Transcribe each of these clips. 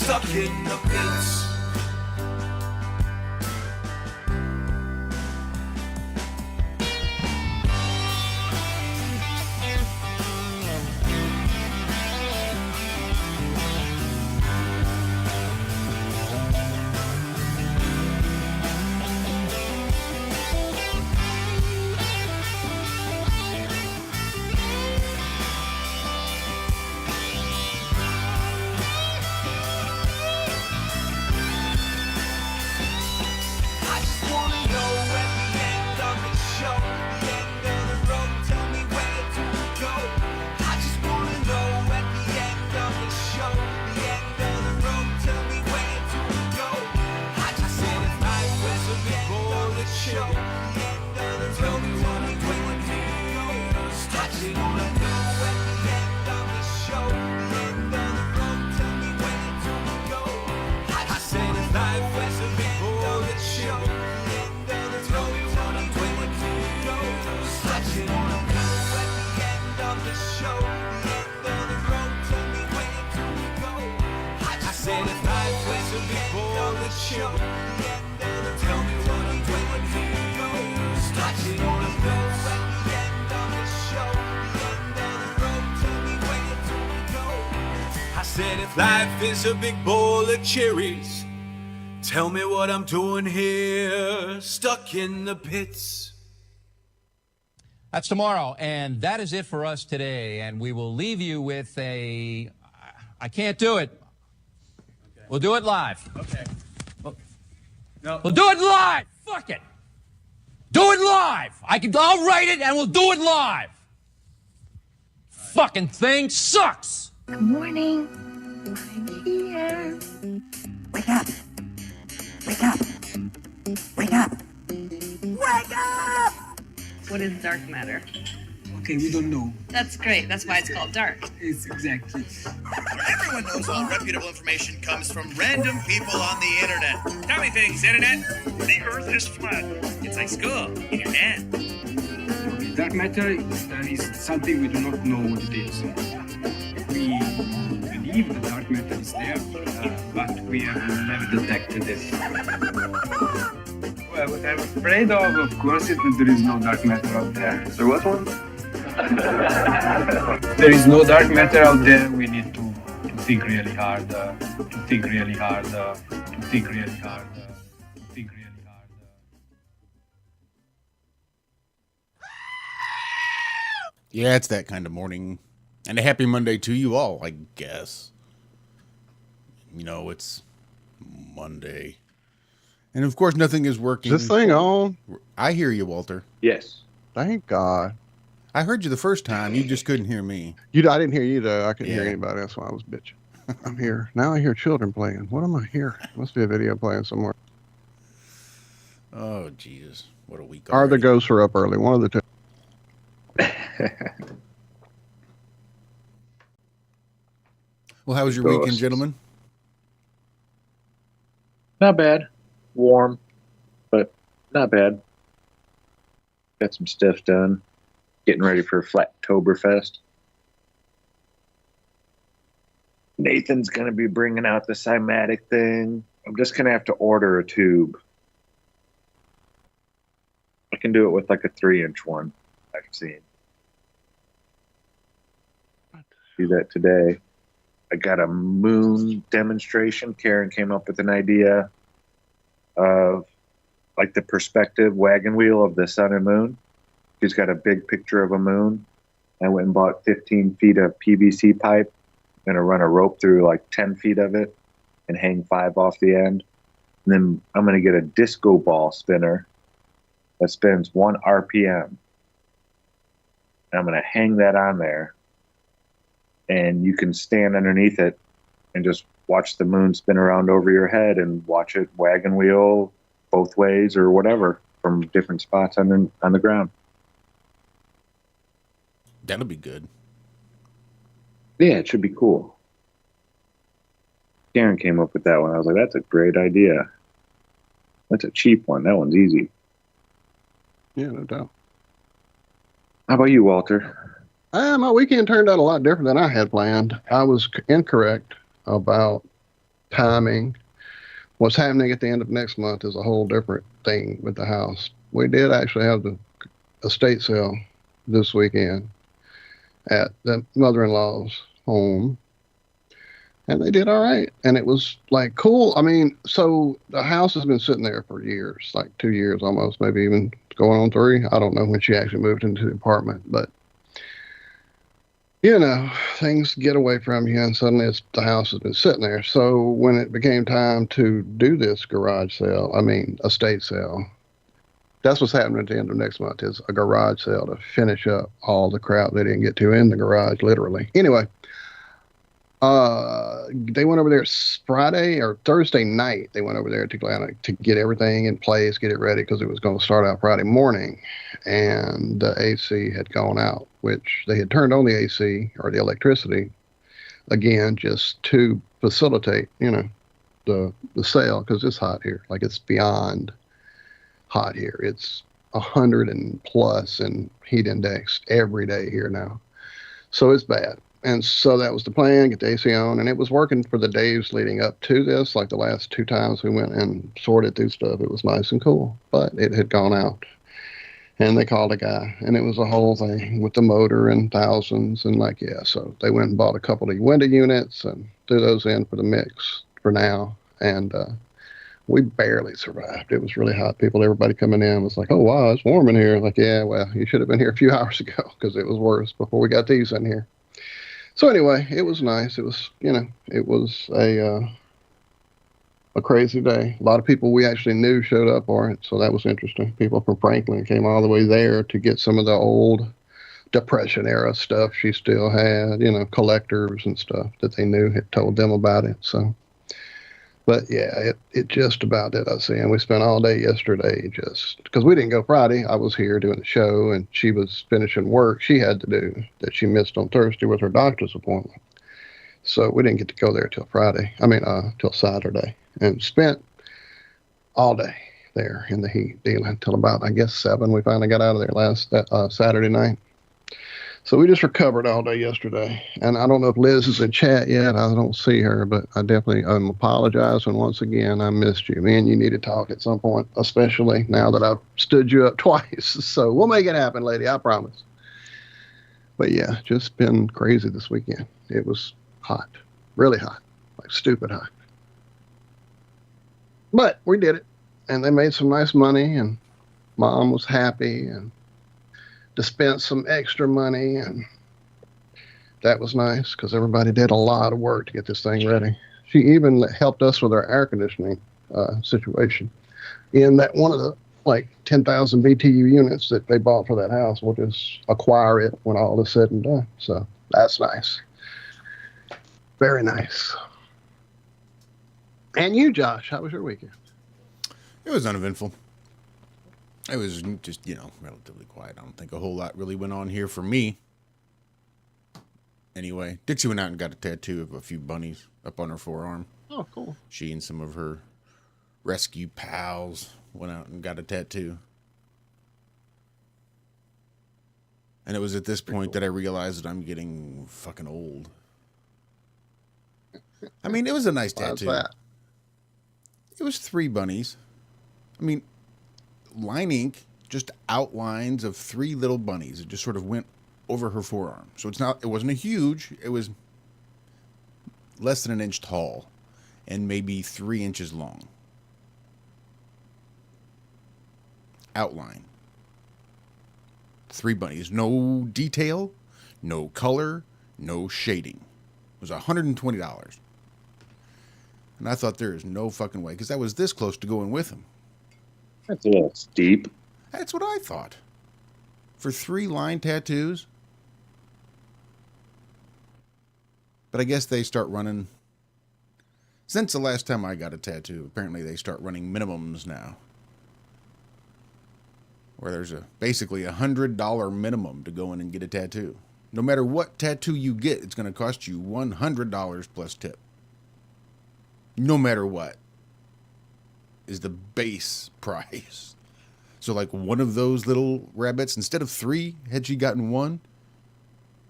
stuck in the pits. Life is a big bowl of cherries. Tell me what I'm doing here, stuck in the pits. That's tomorrow, and that is it for us today. And we will leave you with a... I can't do it. Okay. We'll do it live. Okay. No. We'll do it live. Fuck it. Do it live. I'll write it, and we'll do it live. Right. Fucking thing sucks. Good morning. I'm here. Wake up. Wake up. Wake up. Wake up! What is dark matter? Okay, we don't know. That's great. That's why it's called dark. It's exactly. Everyone knows all reputable information comes from random people on the internet. Tell me things, internet. The earth is flat. It's like school in your head. Okay, dark matter is something we do not know what it is. We believe the dark matter is there, but we have never detected it. Well, what I'm afraid of course, is that there is no dark matter out there. There was one? There is no dark matter out there. We need to think really hard, to think really hard, to think really hard, to think really hard. Yeah, it's that kind of morning. And a happy Monday to you all, I guess. You know, it's Monday. And of course, nothing is working. Is this thing on? I hear you, Walter. Yes. Thank God. I heard you the first time. You just couldn't hear me. I didn't hear you, though. I couldn't hear anybody. That's why I was bitching. I'm here. Now I hear children playing. What am I hearing? Must be a video playing somewhere. Oh, Jesus. What a week. Or the ghosts are up early. One of the two. Well, how was your weekend, gentlemen? Not bad. Warm, but not bad. Got some stuff done. Getting ready for Flattoberfest. Nathan's going to be bringing out the cymatic thing. I'm just going to have to order a tube. I can do it with like a 3-inch one I've seen. Do that today. I got a moon demonstration. Karen came up with an idea of like the perspective wagon wheel of the sun and moon. She's got a big picture of a moon. I went and bought 15 feet of PVC pipe. I'm going to run a rope through like 10 feet of it and hang 5 off the end. And then I'm going to get a disco ball spinner that spins 1 RPM. And I'm going to hang that on there. And you can stand underneath it and just watch the moon spin around over your head and watch it wagon wheel both ways or whatever from different spots on the ground. That'll be good. Yeah, it should be cool. Karen came up with that one. I was like, that's a great idea. That's a cheap one. That one's easy. Yeah, no doubt. How about you, Walter? My weekend turned out a lot different than I had planned. I was incorrect about timing. What's happening at the end of next month is a whole different thing with the house. We did actually have the estate sale this weekend at the mother-in-law's home, and they did all right. And it was like cool. I mean, so the house has been sitting there for years, like 2 years almost, maybe even going on 3. I don't know when she actually moved into the apartment, but you know, things get away from you, and suddenly the house has been sitting there. So when it became time to do this estate sale, that's what's happening at the end of next month, is a garage sale to finish up all the crap they didn't get to in the garage, literally. Anyway, they went over there Friday or Thursday night. They went over there to get everything in place, get it ready, because it was going to start out Friday morning, and the AC had gone out, which they had turned on the AC or the electricity again just to facilitate, the sale, because it's hot here. Like, it's beyond hot here. It's 100 and plus in heat index every day here now, so it's bad. And so that was the plan, get the AC on, and it was working for the days leading up to this. Like the last 2 times we went and sorted through stuff, it was nice and cool, but it had gone out. And they called a guy, and it was a whole thing with the motor and thousands, and so they went and bought a couple of window units and threw those in for the mix for now. And we barely survived. It was really hot. Everybody coming in was like, "Oh, wow, it's warm in here." Like, yeah, well, you should have been here a few hours ago, because it was worse before we got these in here. So anyway, it was nice. It was, it was a crazy day. A lot of people we actually knew showed up for it, so that was interesting. People from Franklin came all the way there to get some of the old Depression era stuff she still had, collectors and stuff that they knew had told them about it. So, but yeah, it just about did us in. We spent all day yesterday just because we didn't go Friday. I was here doing the show, and she was finishing work she had to do that she missed on Thursday with her doctor's appointment. So we didn't get to go there till till Saturday, and spent all day there in the heat dealing until about, I guess, 7. We finally got out of there last Saturday night. So we just recovered all day yesterday. And I don't know if Liz is in chat yet. I don't see her, but I definitely apologize. And once again, I missed you. Me and you need to talk at some point, especially now that I've stood you up twice. So we'll make it happen, lady. I promise. But yeah, just been crazy this weekend. It was hot, really hot, like stupid hot. But we did it, and they made some nice money, and Mom was happy, and dispensed some extra money, and that was nice because everybody did a lot of work to get this thing ready. She even helped us with our air conditioning situation. In that one of the 10,000 BTU units that they bought for that house, we'll just acquire it when all is said and done. So that's nice. Very nice. And you, Josh, how was your weekend? It was uneventful. It was just, relatively quiet. I don't think a whole lot really went on here for me. Anyway, Dixie went out and got a tattoo of a few bunnies up on her forearm. Oh, cool. She and some of her rescue pals went out and got a tattoo. And it was at this point that I realized that I'm getting fucking old. I mean, it was a nice tattoo. Why's that? It was 3 bunnies. I mean, line ink, just outlines of 3 little bunnies. It just sort of went over her forearm. So it wasn't a huge, it was less than 1 inch tall and maybe 3 inches long. Outline. 3 bunnies. No detail, no color, no shading. It was $120. And I thought there is no fucking way, because that was this close to going with him. That's a little steep. That's what I thought. For 3 line tattoos. But I guess they start running. Since the last time I got a tattoo, apparently they start running minimums now. Where there's basically $100 minimum to go in and get a tattoo. No matter what tattoo you get, it's going to cost you $100 plus tip. No matter what is the base price. So one of those little rabbits, instead of 3, had she gotten 1,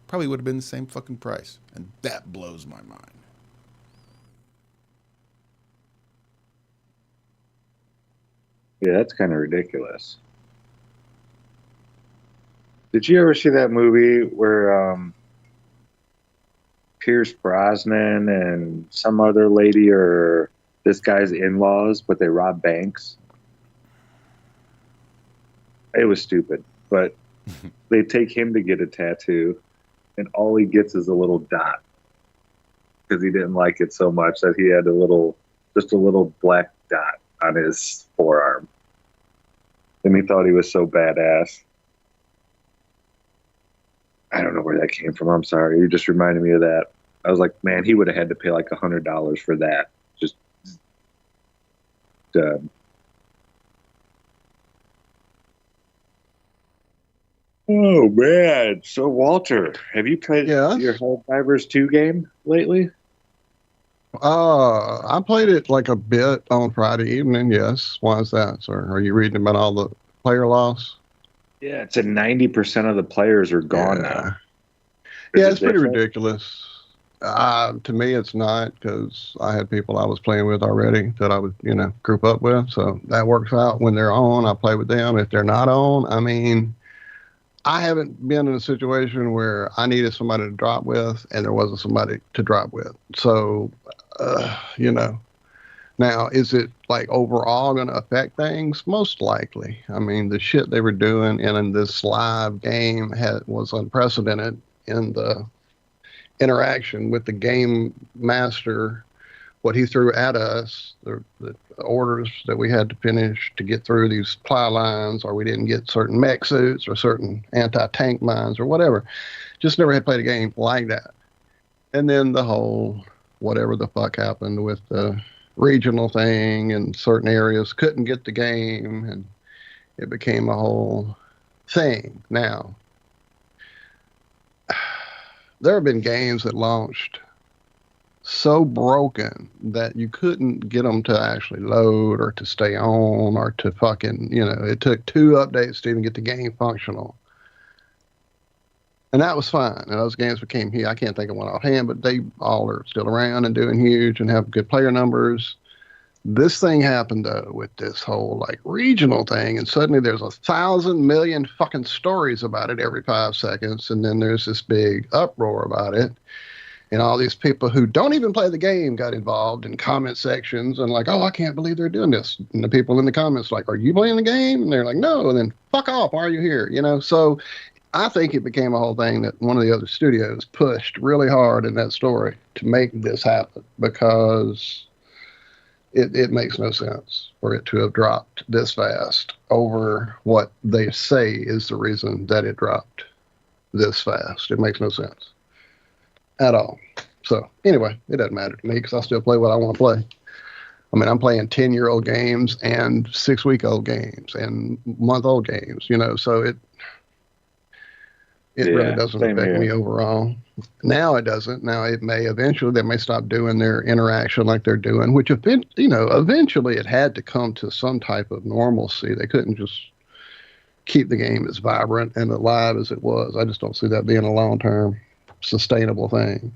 probably would have been the same fucking price. And that blows my mind. Yeah, that's kind of ridiculous. Did you ever see that movie where Pierce Brosnan and some other lady are this guy's in-laws, but they rob banks? It was stupid, but they take him to get a tattoo, and all he gets is a little dot because he didn't like it so much that he had just a little black dot on his forearm, and he thought he was so badass. I don't know where that came from. I'm sorry. You just reminded me of that. I was like, man, he would have had to pay like $100 for that. Just Oh man! So Walter, have you played your Helldivers 2 game lately? I played it like a bit on Friday evening. Yes. Why is that, sir? Are you reading about all the player loss? Yeah, it's 90% of the players are gone now. Yeah, it's pretty ridiculous. To me, it's not, because I had people I was playing with already that I would, group up with. So that works out. When they're on, I play with them. If they're not on, I mean, I haven't been in a situation where I needed somebody to drop with and there wasn't somebody to drop with. So, now, is it like overall going to affect things? Most likely. I mean, the shit they were doing in this live game was unprecedented in the interaction with the game master. What he threw at us, the orders that we had to finish to get through these supply lines, or we didn't get certain mech suits or certain anti-tank mines or whatever. Just never had played a game like that. And then the whole whatever the fuck happened with the regional thing, and certain areas couldn't get the game, and it became a whole thing. Now, there have been games that launched so broken that you couldn't get them to actually load or to stay on or to fucking, it took 2 updates to even get the game functional. And that was fine. And those games became huge. I can't think of one offhand, but they all are still around and doing huge and have good player numbers. This thing happened, though, with this whole, regional thing, and suddenly there's 1,000 million fucking stories about it every 5 seconds, and then there's this big uproar about it, and all these people who don't even play the game got involved in comment sections and oh, I can't believe they're doing this. And the people in the comments are you playing the game? And they're like, no, and then fuck off, why are you here? So I think it became a whole thing that one of the other studios pushed really hard in that story to make this happen, because it makes no sense for it to have dropped this fast over what they say is the reason that it dropped this fast. It makes no sense at all. So anyway, it doesn't matter to me, because I still play what I want to play. I mean, I'm playing 10-year-old games and 6-week-old games and month-old games, so it really doesn't affect me overall. Now it doesn't. Now it may eventually, they may stop doing their interaction like they're doing, which, eventually it had to come to some type of normalcy. They couldn't just keep the game as vibrant and alive as it was. I just don't see that being a long-term sustainable thing.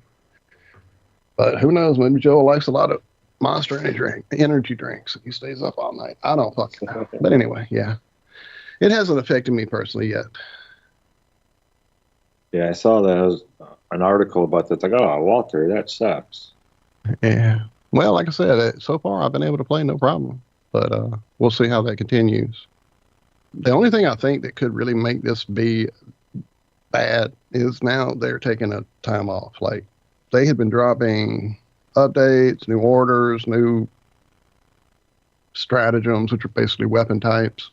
But who knows? Maybe Joel likes a lot of Monster energy drinks. He stays up all night. I don't fucking know. But anyway, yeah. It hasn't affected me personally yet. Yeah, I saw that. It was an article about that. Oh, Walter, that sucks. Yeah. Well, like I said, so far I've been able to play no problem. But we'll see how that continues. The only thing I think that could really make this be bad is now they're taking a time off. They had been dropping updates, new orders, new stratagems, which are basically weapon types.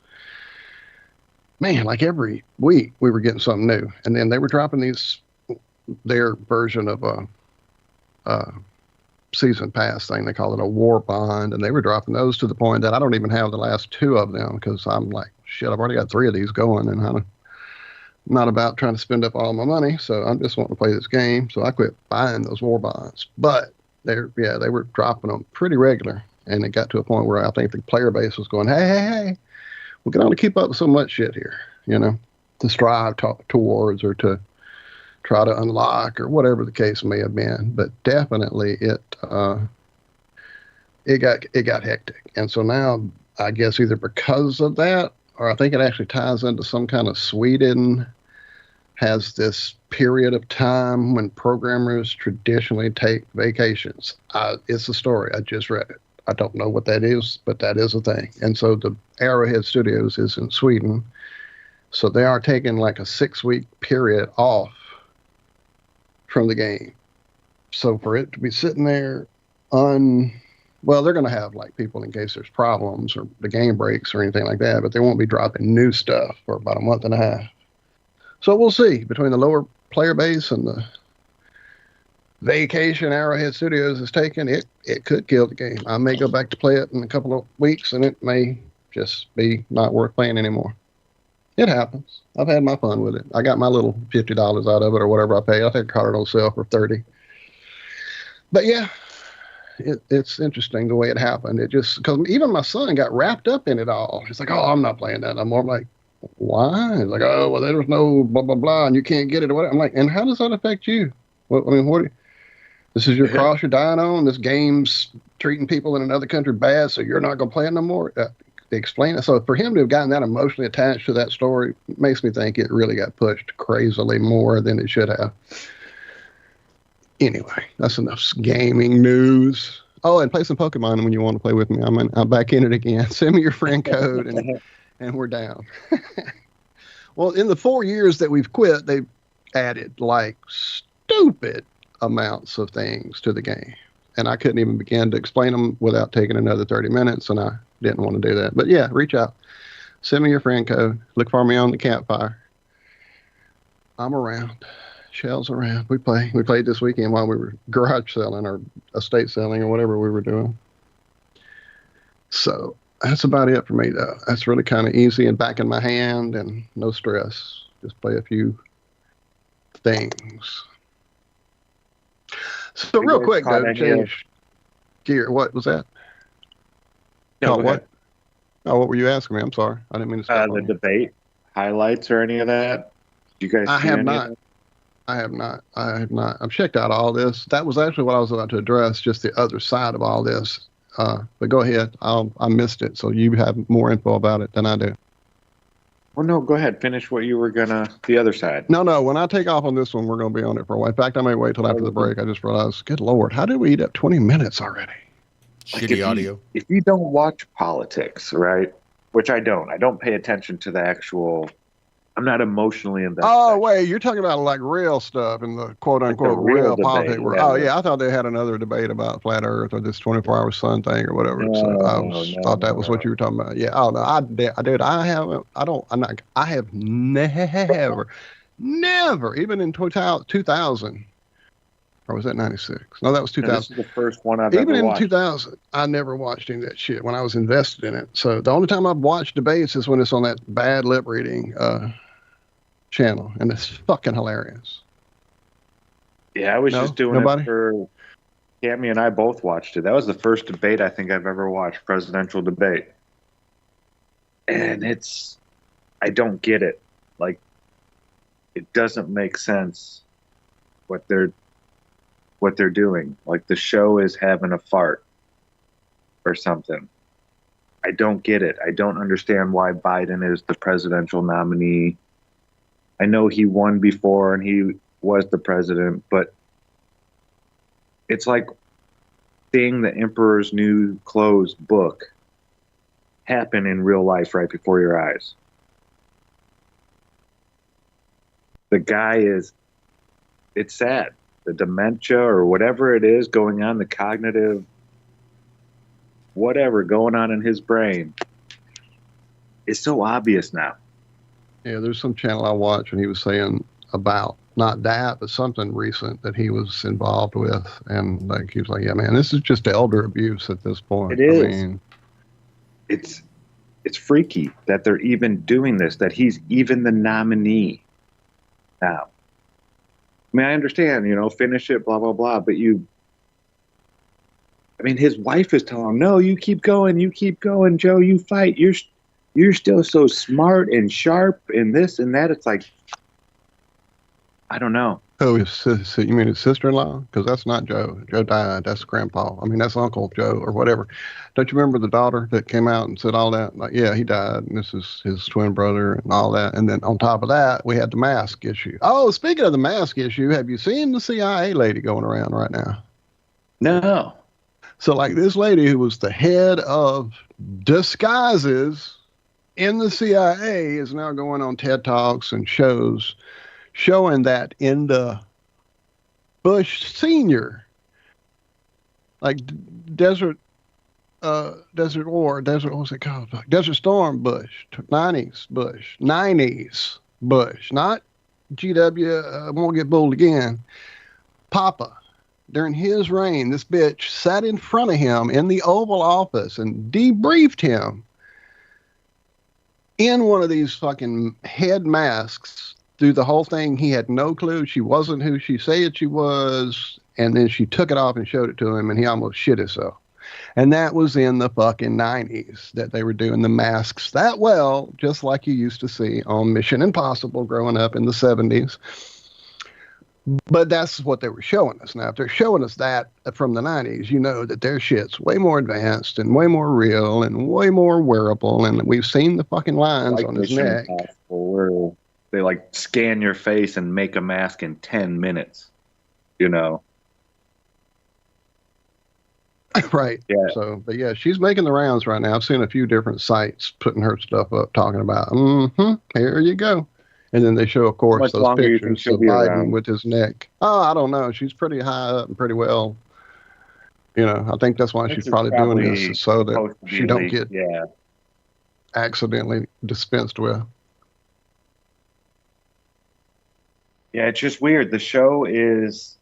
Man, every week we were getting something new. And then they were dropping their version of a season pass thing. They call it a war bond. And they were dropping those to the point that I don't even have the last 2 of them, because I'm like, shit, I've already got 3 of these going, and I'm not about trying to spend up all my money. So I'm just wanting to play this game. So I quit buying those war bonds. But they were dropping them pretty regular. And it got to a point where I think the player base was going, hey, we can only keep up with so much shit here, to strive towards or to try to unlock or whatever the case may have been. But definitely it got hectic. And so now I guess either because of that, or I think it actually ties into some kind of Sweden has this period of time when programmers traditionally take vacations. It's a story. I just read it. I don't know what that is, but that is a thing. And so the Arrowhead Studios is in Sweden. So they are taking like a 6-week period off from the game. So for it to be sitting there well, they're going to have like people in case there's problems or the game breaks or anything like that, but they won't be dropping new stuff for about a month and a half. So we'll see. Between the lower player base and the vacation Arrowhead Studios is taking, it could kill the game. I may go back to play it in a couple of weeks, and it may just be not worth playing anymore. It happens. I've had my fun with it. I got my little $50 out of it or whatever I paid. I think I caught it on sale for $30. But yeah, it's interesting the way it happened. It just, because even my son got wrapped up in it all. He's like, oh, I'm not playing that no more. I'm like, why? He's like, oh, well, there was no blah, blah, blah, and you can't get it or whatever. I'm like, and how does that affect you? Well, I mean, this is your cross you're dying on? This game's treating people in another country bad, so you're not going to play it no more? Explain it. So for him to have gotten that emotionally attached to that story makes me think it really got pushed crazily more than it should have. Anyway, that's enough gaming news. Oh, and play some Pokemon when you want to play with me. I'm back in it again. Send me your friend code, and we're down. Well, in the 4 years that we've quit, they've added like stupid amounts of things to the game. And I couldn't even begin to explain them without taking another 30 minutes, and I didn't want to do that. But yeah, reach out. Send me your friend code. Look for me on the campfire. I'm around. Shell's around. We played this weekend while we were garage selling or estate selling or whatever we were doing. So that's about it for me, though. That's really kind of easy and back in my hand and no stress. Just play a few things. So real quick, though, change gear. What was that? No, what? Oh, what were you asking me? I'm sorry. I didn't mean to stop. The debate highlights or any of that? You guys? I have not. I have not. I've checked out all this. That was actually what I was about to address, just the other side of all this. But go ahead. I missed it, so you have more info about it than I do. Well, no, go ahead. Finish what you were the other side. No. When I take off on this one, we're going to be on it for a while. In fact, I may wait till after the break. I just realized, good Lord, how did we eat up 20 minutes already? Shitty audio. If you don't watch politics, right, which I don't pay attention to the actual, I'm not emotionally invested. Oh, wait, you're talking about like real stuff and the quote-unquote like real politics. Debate, Oh, yeah, I thought they had another debate about flat Earth or this 24-hour sun thing or whatever. Thought that was what you were talking about. Yeah, oh, no, I have never, even in 2000, or was that 96? No, that was 2000. This is the first one I've ever watched. Even in 2000, I never watched any of that shit when I was invested in it. So the only time I've watched debates is when it's on that bad lip reading channel, and it's fucking hilarious. Yeah, I was just doing it for Cami, and I both watched it. That was the first debate I think I've ever watched, presidential debate. And I don't get it. Like, it doesn't make sense what they're doing. Like, the show is having a fart or something. I don't get it. I don't understand why Biden is the presidential nominee. I know he won before and he was the president, but it's like seeing the Emperor's New Clothes book happen in real life right before your eyes. The guy it's sad. The dementia or whatever it is going on, the cognitive whatever going on in his brain is so obvious now. Yeah, there's some channel I watched and he was saying about not that, but something recent that he was involved with. And like he was like, yeah, man, this is just elder abuse at this point. It is. I mean, it's freaky that they're even doing this, that he's even the nominee now. I mean, I understand, finish it, blah, blah, blah, but his wife is telling him, no, you keep going, Joe, you fight. You're still so smart and sharp and this and that. It's like, I don't know. Oh, you mean his sister-in-law? Because that's not Joe. Joe died. That's Grandpa. I mean, that's Uncle Joe or whatever. Don't you remember the daughter that came out and said all that? Like, yeah, he died, and this is his twin brother and all that. And then on top of that, we had the mask issue. Oh, speaking of the mask issue, have you seen the CIA lady going around right now? No. So, like, this lady who was the head of disguises in the CIA is now going on TED Talks and shows showing that in the Bush Senior, like Desert what was it called? Desert Storm Bush, 90s Bush, not GW, won't get bold again. Papa, during his reign, this bitch sat in front of him in the Oval Office and debriefed him in one of these fucking head masks through the whole thing. He had no clue. She wasn't who she said she was. And then she took it off and showed it to him, and he almost shit himself. And that was in the fucking 90s that they were doing the masks that well, just like you used to see on Mission Impossible growing up in the 70s. But that's what they were showing us. Now, if they're showing us that from the 90s, you know that their shit's way more advanced and way more real and way more wearable. And we've seen the fucking lines Like on his Mission neck. Impossible, where they like scan your face and make a mask in 10 minutes, you know? Right. Yeah. So, but yeah, she's making the rounds right now. I've seen a few different sites putting her stuff up, talking about, here you go. And then they show, of course, Much those longer you think pictures she'll of be Biden around? with his neck. Oh, I don't know. She's pretty high up and pretty well. You know, I think that's why This she's is probably doing this, probably is so that supposed to be she don't leaked, get yeah. accidentally dispensed with. Yeah, it's just weird. The show it's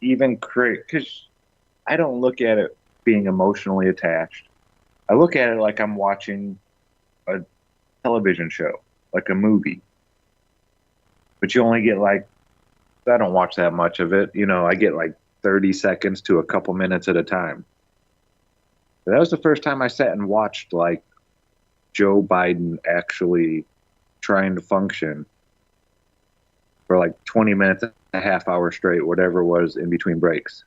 even because I don't look at it being emotionally attached. I look at it like I'm watching a television show, like a movie. But you only get I don't watch that much of it. You know, I get 30 seconds to a couple minutes at a time. But that was the first time I sat and watched Joe Biden actually trying to function for 20 minutes, a half hour straight, whatever it was in between breaks.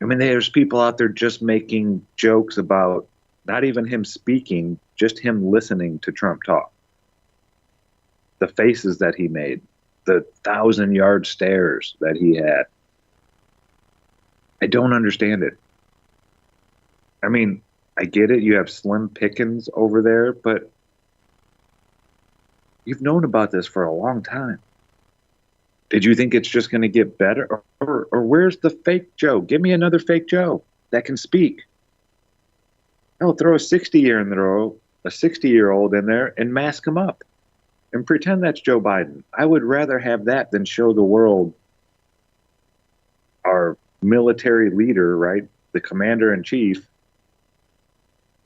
I mean, there's people out there just making jokes about not even him speaking, just him listening to Trump talk. The faces that he made, the 1,000-yard stares that he had. I don't understand it. I mean, I get it. You have slim pickings over there, but you've known about this for a long time. Did you think it's just going to get better? Or where's the fake Joe? Give me another fake Joe that can speak. No, throw a 60-year-old in there and mask him up and pretend that's Joe Biden. I would rather have that than show the world our military leader, right, the commander-in-chief,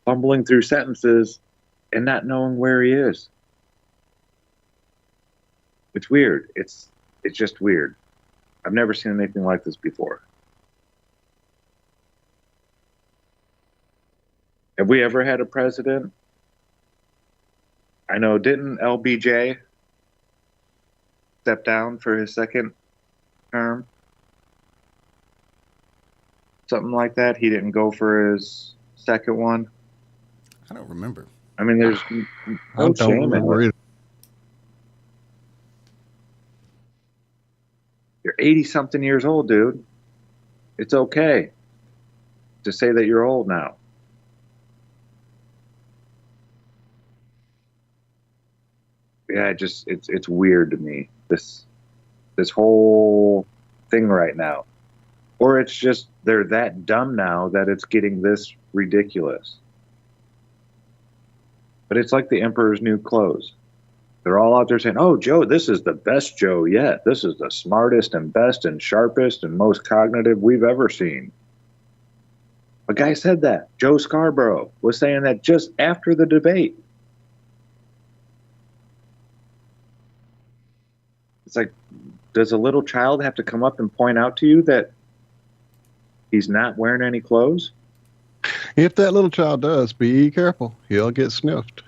fumbling through sentences and not knowing where he is. It's weird. It's just weird. I've never seen anything like this before. Have we ever had a president? I know, didn't LBJ step down for his second term? Something like that. He didn't go for his second one. I don't remember. I mean, there's no shame in it. You're 80-something years old, dude. It's okay to say that you're old now. Yeah, it's weird to me, this whole thing right now. Or it's just they're that dumb now that it's getting this ridiculous. But it's like the emperor's new clothes. They're all out there saying, oh, Joe, this is the best Joe yet. This is the smartest and best and sharpest and most cognitive we've ever seen. A guy said that. Joe Scarborough was saying that just after the debate. It's like, does a little child have to come up and point out to you that he's not wearing any clothes? If that little child does, be careful. He'll get sniffed.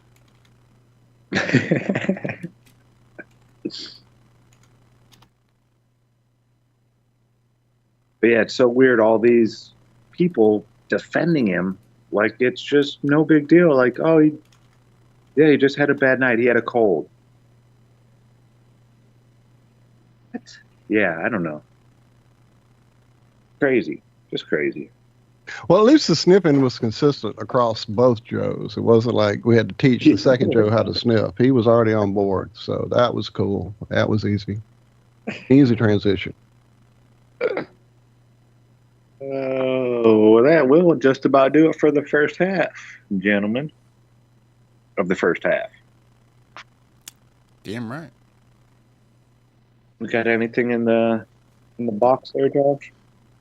But yeah, it's so weird. All these people defending him like it's just no big deal. Like, oh, he just had a bad night. He had a cold. What? Yeah, I don't know. Crazy. Just crazy. Well, at least the sniffing was consistent across both Joes. It wasn't like we had to teach the second Joe how to sniff. He was already on board, so that was cool. That was easy. Easy transition. Oh, that will just about do it for the first half, gentlemen. Of the first half. Damn right. We got anything in the box there, Josh?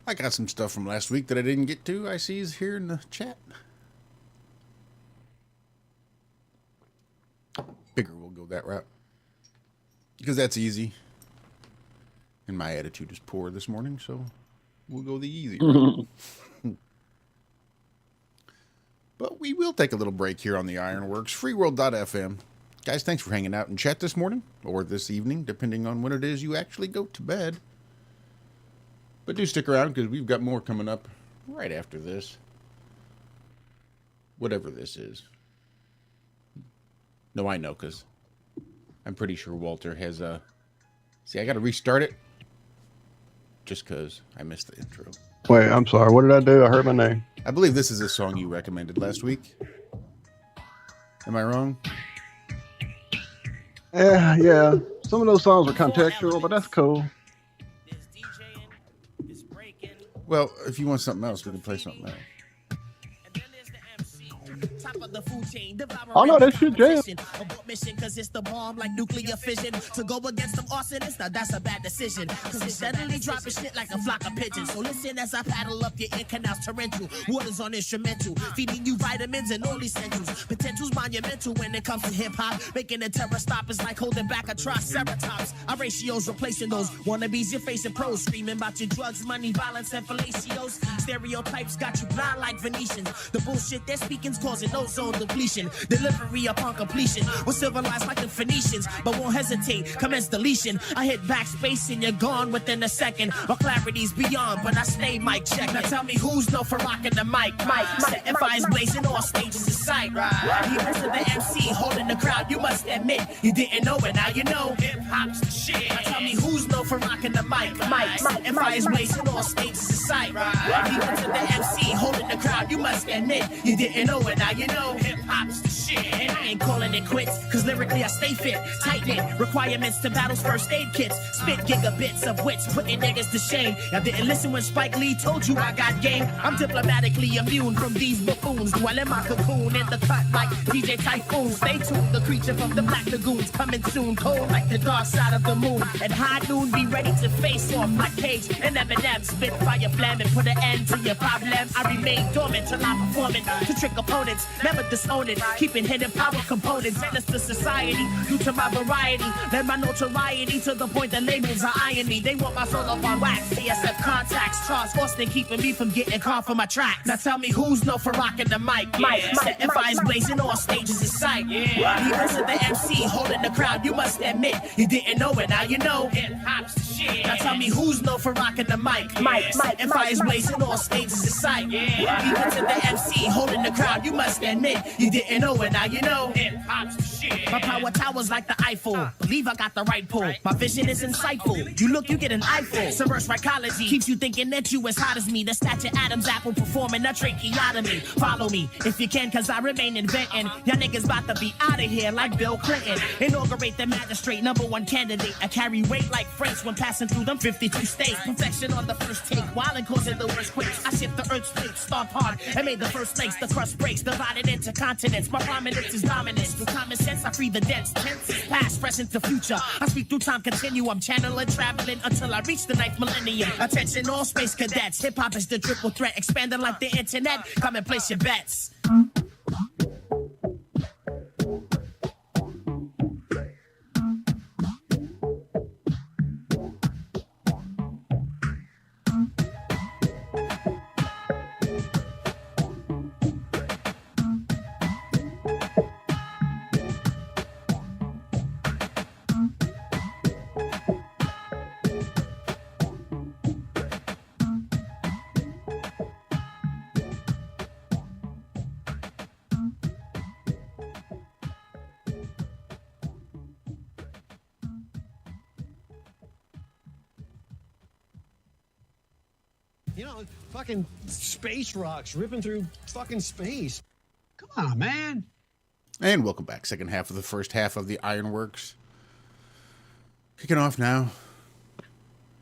I got some stuff from last week that I didn't get to. I see is here in the chat. Figure we'll go that route. Because that's easy. And my attitude is poor this morning, so we'll go the easy route. But we will take a little break here on the IRONWORX, freeworld.fm. Guys, thanks for hanging out in chat this morning, or this evening, depending on when it is you actually go to bed. But do stick around, because we've got more coming up right after this. Whatever this is. No, I know, because I'm pretty sure Walter has a... See, I got to restart it, just because I missed the intro. Wait, I'm sorry. What did I do? I heard my name. I believe this is a song you recommended last week. Am I wrong? Yeah. Some of those songs are contextual, but that's cool. Well, if you want something else, we can play something else. Oh no, that shit jam. Cause it's the bomb like nuclear fission. To go against them arsonists, now that's a bad decision. Cause it's steadily dropping shit like a flock of pigeons. So listen as I paddle up your ear canals torrential. Waters on instrumental, feeding you vitamins and all essentials. Potential's monumental when it comes to hip hop. Making a terror stop is like holding back a triceratops. Our ratios replacing those wannabes you're facing pros. Screaming about your drugs, money, violence, and fellatios. Stereotypes got you blind like Venetians. The bullshit they're speaking's causing ozone depletion. Delivery upon completion. We're civilized like the Phoenicians, but won't hesitate. Commence deletion. I hit backspace and you're gone within a second. My clarity's beyond, but I stay mic check. Now tell me who's known for rocking the mic. Setting fires blazing, all stages of sight. You listen to the MC holding the crowd. You must admit you didn't know it. Now you know hip hop's the shit. Now tell me who's known for rocking the mic. Setting fires blazing, all stages of sight. You listen to the MC holding the crowd. You must admit you didn't know it. Now you know hip hop's the shit. And I ain't calling it quits, cause lyrically I stay fit. Tight knit, requirements to battles, first aid kits. Spit gigabits of wits, putting niggas to shame. Y'all didn't listen when Spike Lee told you I got game. I'm diplomatically immune from these buffoons. Dwell in my cocoon in the cut like DJ Typhoon. Stay tuned, the creature from the Black Lagoons coming soon. Cold like the dark side of the moon. At high noon, be ready to face off like Cage and Eminem. Spit fire flam and put an end to your problem. I remain dormant till I'm performing to trick opponents. Never disown it, keeping hidden power components. Menace to society due to my variety. Led my notoriety to the point that labels are eyeing me. They want my soul up on wax. CSF contacts, Charles Austin keeping me from getting caught for my tracks. Now tell me who's known for rocking the mic. Setting fires blazing, all stages in sight. You listen to the MC holding the crowd. You must admit you didn't know it. Now you know hip hop's the shit. Now tell me who's known for rocking the mic. Setting fires blazing, all stages in sight. You listen to the MC holding the crowd. You must admit you didn't know it. Now you know hip hop's the shit. My power tower's like the Eiffel. Believe I got the right pull. My vision is insightful. You look, you get an eyeful. Subverse psychology keeps you thinking that you as hot as me. The stature Adam's apple performing a tracheotomy. Follow me if you can, cause I remain inventing. Y'all niggas about to be out of here like Bill Clinton. Inaugurate the magistrate, #1 candidate. I carry weight like freights when passing through them 52 states. Perfection on the first take, while and causing the worst quakes. I shift the earth's plate, stomp hard, and made the first lakes. The crust breaks, divided into continents. My prominence is dominance. Through common sense, I free the dense. Tense, past, present, to future. I speak through time continuum, channeling, traveling until I reach the 9th millennium. Attention, all space cadets. Hip hop is the triple threat, expanding like the internet. Come and place your bets. You know, fucking space rocks ripping through fucking space. Come on, man. And welcome back. Second half of the first half of the IRONWORX. Kicking off now.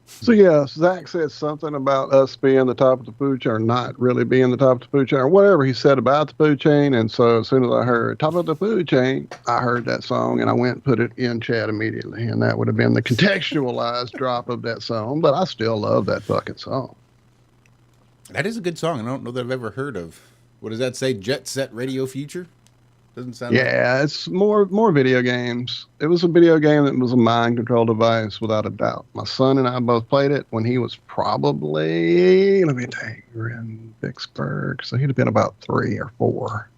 So yeah, Zack said something about us being the top of the food chain, or not really being the top of the food chain, or whatever he said about the food chain. And so as soon as I heard top of the food chain, I heard that song and I went and put it in chat immediately. And that would have been the contextualized drop of that song. But I still love that fucking song. That is a good song. I don't know that I've ever heard of. What does that say? Jet Set Radio Future? Doesn't sound Yeah, it's more video games. It was a video game that was a mind control device, without a doubt. My son and I both played it when he was probably, let me think, we're in Vicksburg, so he'd have been about 3 or 4.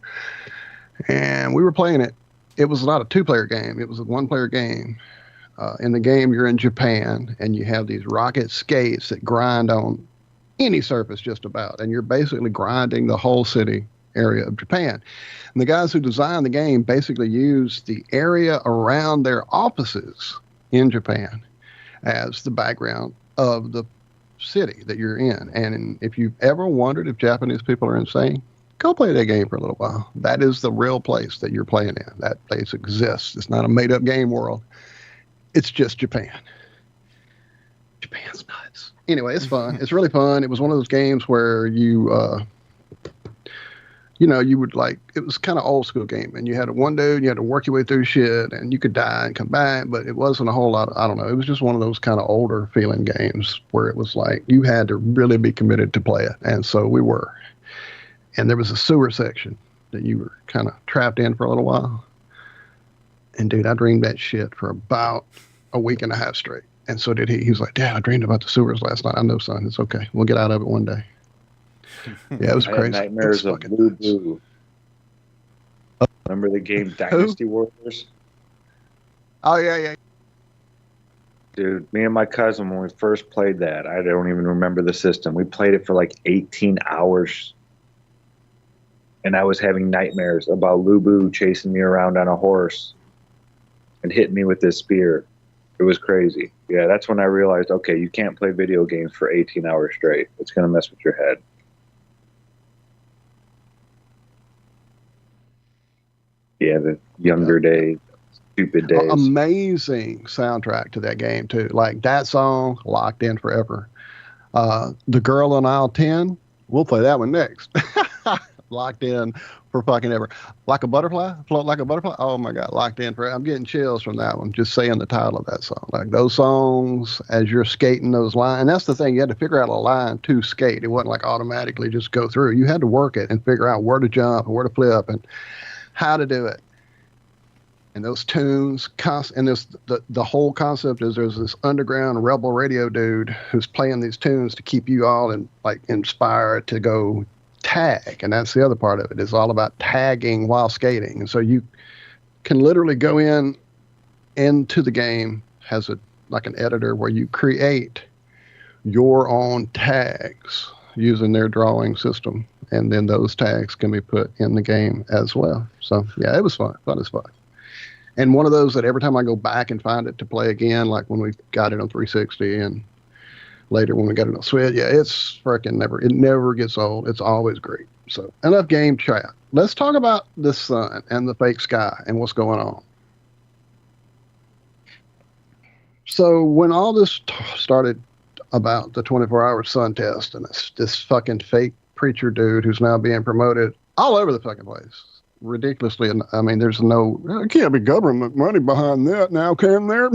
And we were playing it. It was not a 2-player game. It was a 1-player game. In the game, you're in Japan, and you have these rocket skates that grind on any surface just about. And you're basically grinding the whole city area of Japan. And the guys who designed the game basically used the area around their offices in Japan as the background of the city that you're in. And if you've ever wondered if Japanese people are insane, go play that game for a little while. That is the real place that you're playing in. That place exists. It's not a made-up game world. It's just Japan. Japan's nuts. Anyway, it's fun. It's really fun. It was one of those games where you would it was kind of old school game, and you had one dude, you had to work your way through shit, and you could die and come back, but it wasn't a whole lot. I don't know. It was just one of those kind of older feeling games where it was like you had to really be committed to play it. And so we were. And there was a sewer section that you were kind of trapped in for a little while. And dude, I dreamed that shit for about a week and a half straight. And so did he. He was like, Dad, I dreamed about the sewers last night. I know, son. It's okay. We'll get out of it one day. Yeah, it was crazy. I had nightmares of Blue Blue. Remember the game Dynasty Warriors? Oh, yeah. Dude, me and my cousin, when we first played that, I don't even remember the system. We played it for like 18 hours. And I was having nightmares about Lubu chasing me around on a horse and hitting me with this spear. It was crazy. Yeah, that's when I realized, okay, you can't play video games for 18 hours straight. It's going to mess with your head. Yeah, the younger days, stupid days. Amazing soundtrack to that game, too. Like that song, Locked In Forever. The Girl on Aisle 10, we'll play that one next. Locked in for fucking ever. Like a butterfly? Float like a butterfly? Oh my God, Locked In Forever. I'm getting chills from that one, just saying the title of that song. Like those songs, as you're skating those lines, and that's the thing, you had to figure out a line to skate. It wasn't like automatically just go through. You had to work it and figure out where to jump and where to flip and how to do it. And those tunes, and the whole concept is there's this underground rebel radio dude who's playing these tunes to keep you all inspired to go tag. And that's the other part of it. It's all about tagging while skating. And so you can literally go into the game, has an editor where you create your own tags using their drawing system. And then those tags can be put in the game as well. So yeah, it was fun. Fun as fuck. And one of those that every time I go back and find it to play again, like when we got it on 360 and later when we got it on Switch, yeah, it's freaking it never gets old. It's always great. So enough game chat. Let's talk about the sun and the fake sky and what's going on. So when all this started about the 24-hour sun test and this fucking fake preacher dude who's now being promoted all over the fucking place. Ridiculously, I mean, there can't be government money behind that now, can there?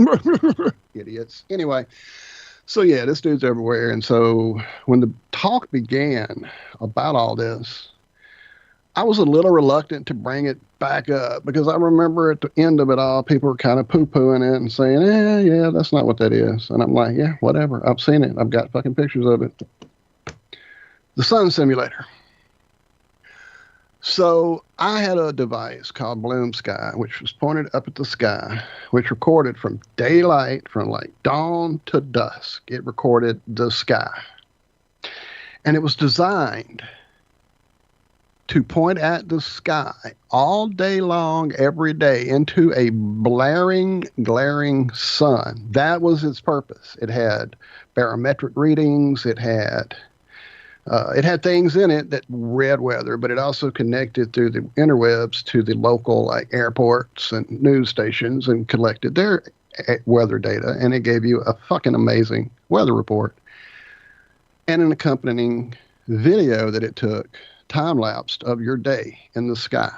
Idiots. Anyway, so yeah, this dude's everywhere. And so when the talk began about all this, I was a little reluctant to bring it back up because I remember at the end of it all, people were kind of poo-pooing it and saying, yeah, that's not what that is. And I'm like, yeah, whatever. I've seen it. I've got fucking pictures of it. The sun simulator. So I had a device called Bloom Sky, which was pointed up at the sky, which recorded from daylight, from like dawn to dusk. It recorded the sky. And it was designed to point at the sky all day long, every day, into a glaring sun. That was its purpose. It had barometric readings. It had It had things in it that read weather, but it also connected through the interwebs to the local like airports and news stations and collected their weather data, and it gave you a fucking amazing weather report and an accompanying video that it took time-lapsed of your day in the sky.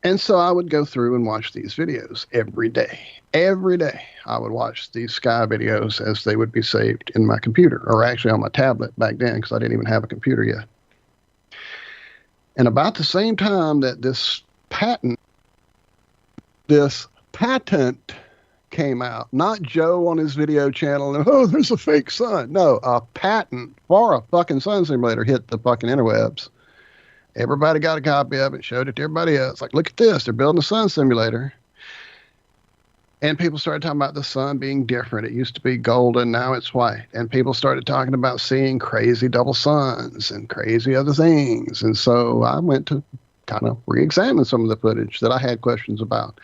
And so I would go through and watch these videos every day. Every day I would watch these sky videos as they would be saved in my computer, or actually on my tablet back then, because I didn't even have a computer yet. And about the same time that this patent came out, not Joe on his video channel, and, oh, there's a fake sun. No, a patent for a fucking sun simulator hit the fucking interwebs. Everybody got a copy of it, showed it to everybody else. Like, look at this. They're building a sun simulator. And people started talking about the sun being different. It used to be golden. Now it's white. And people started talking about seeing crazy double suns and crazy other things. And so I went to kind of re-examine some of the footage that I had questions about.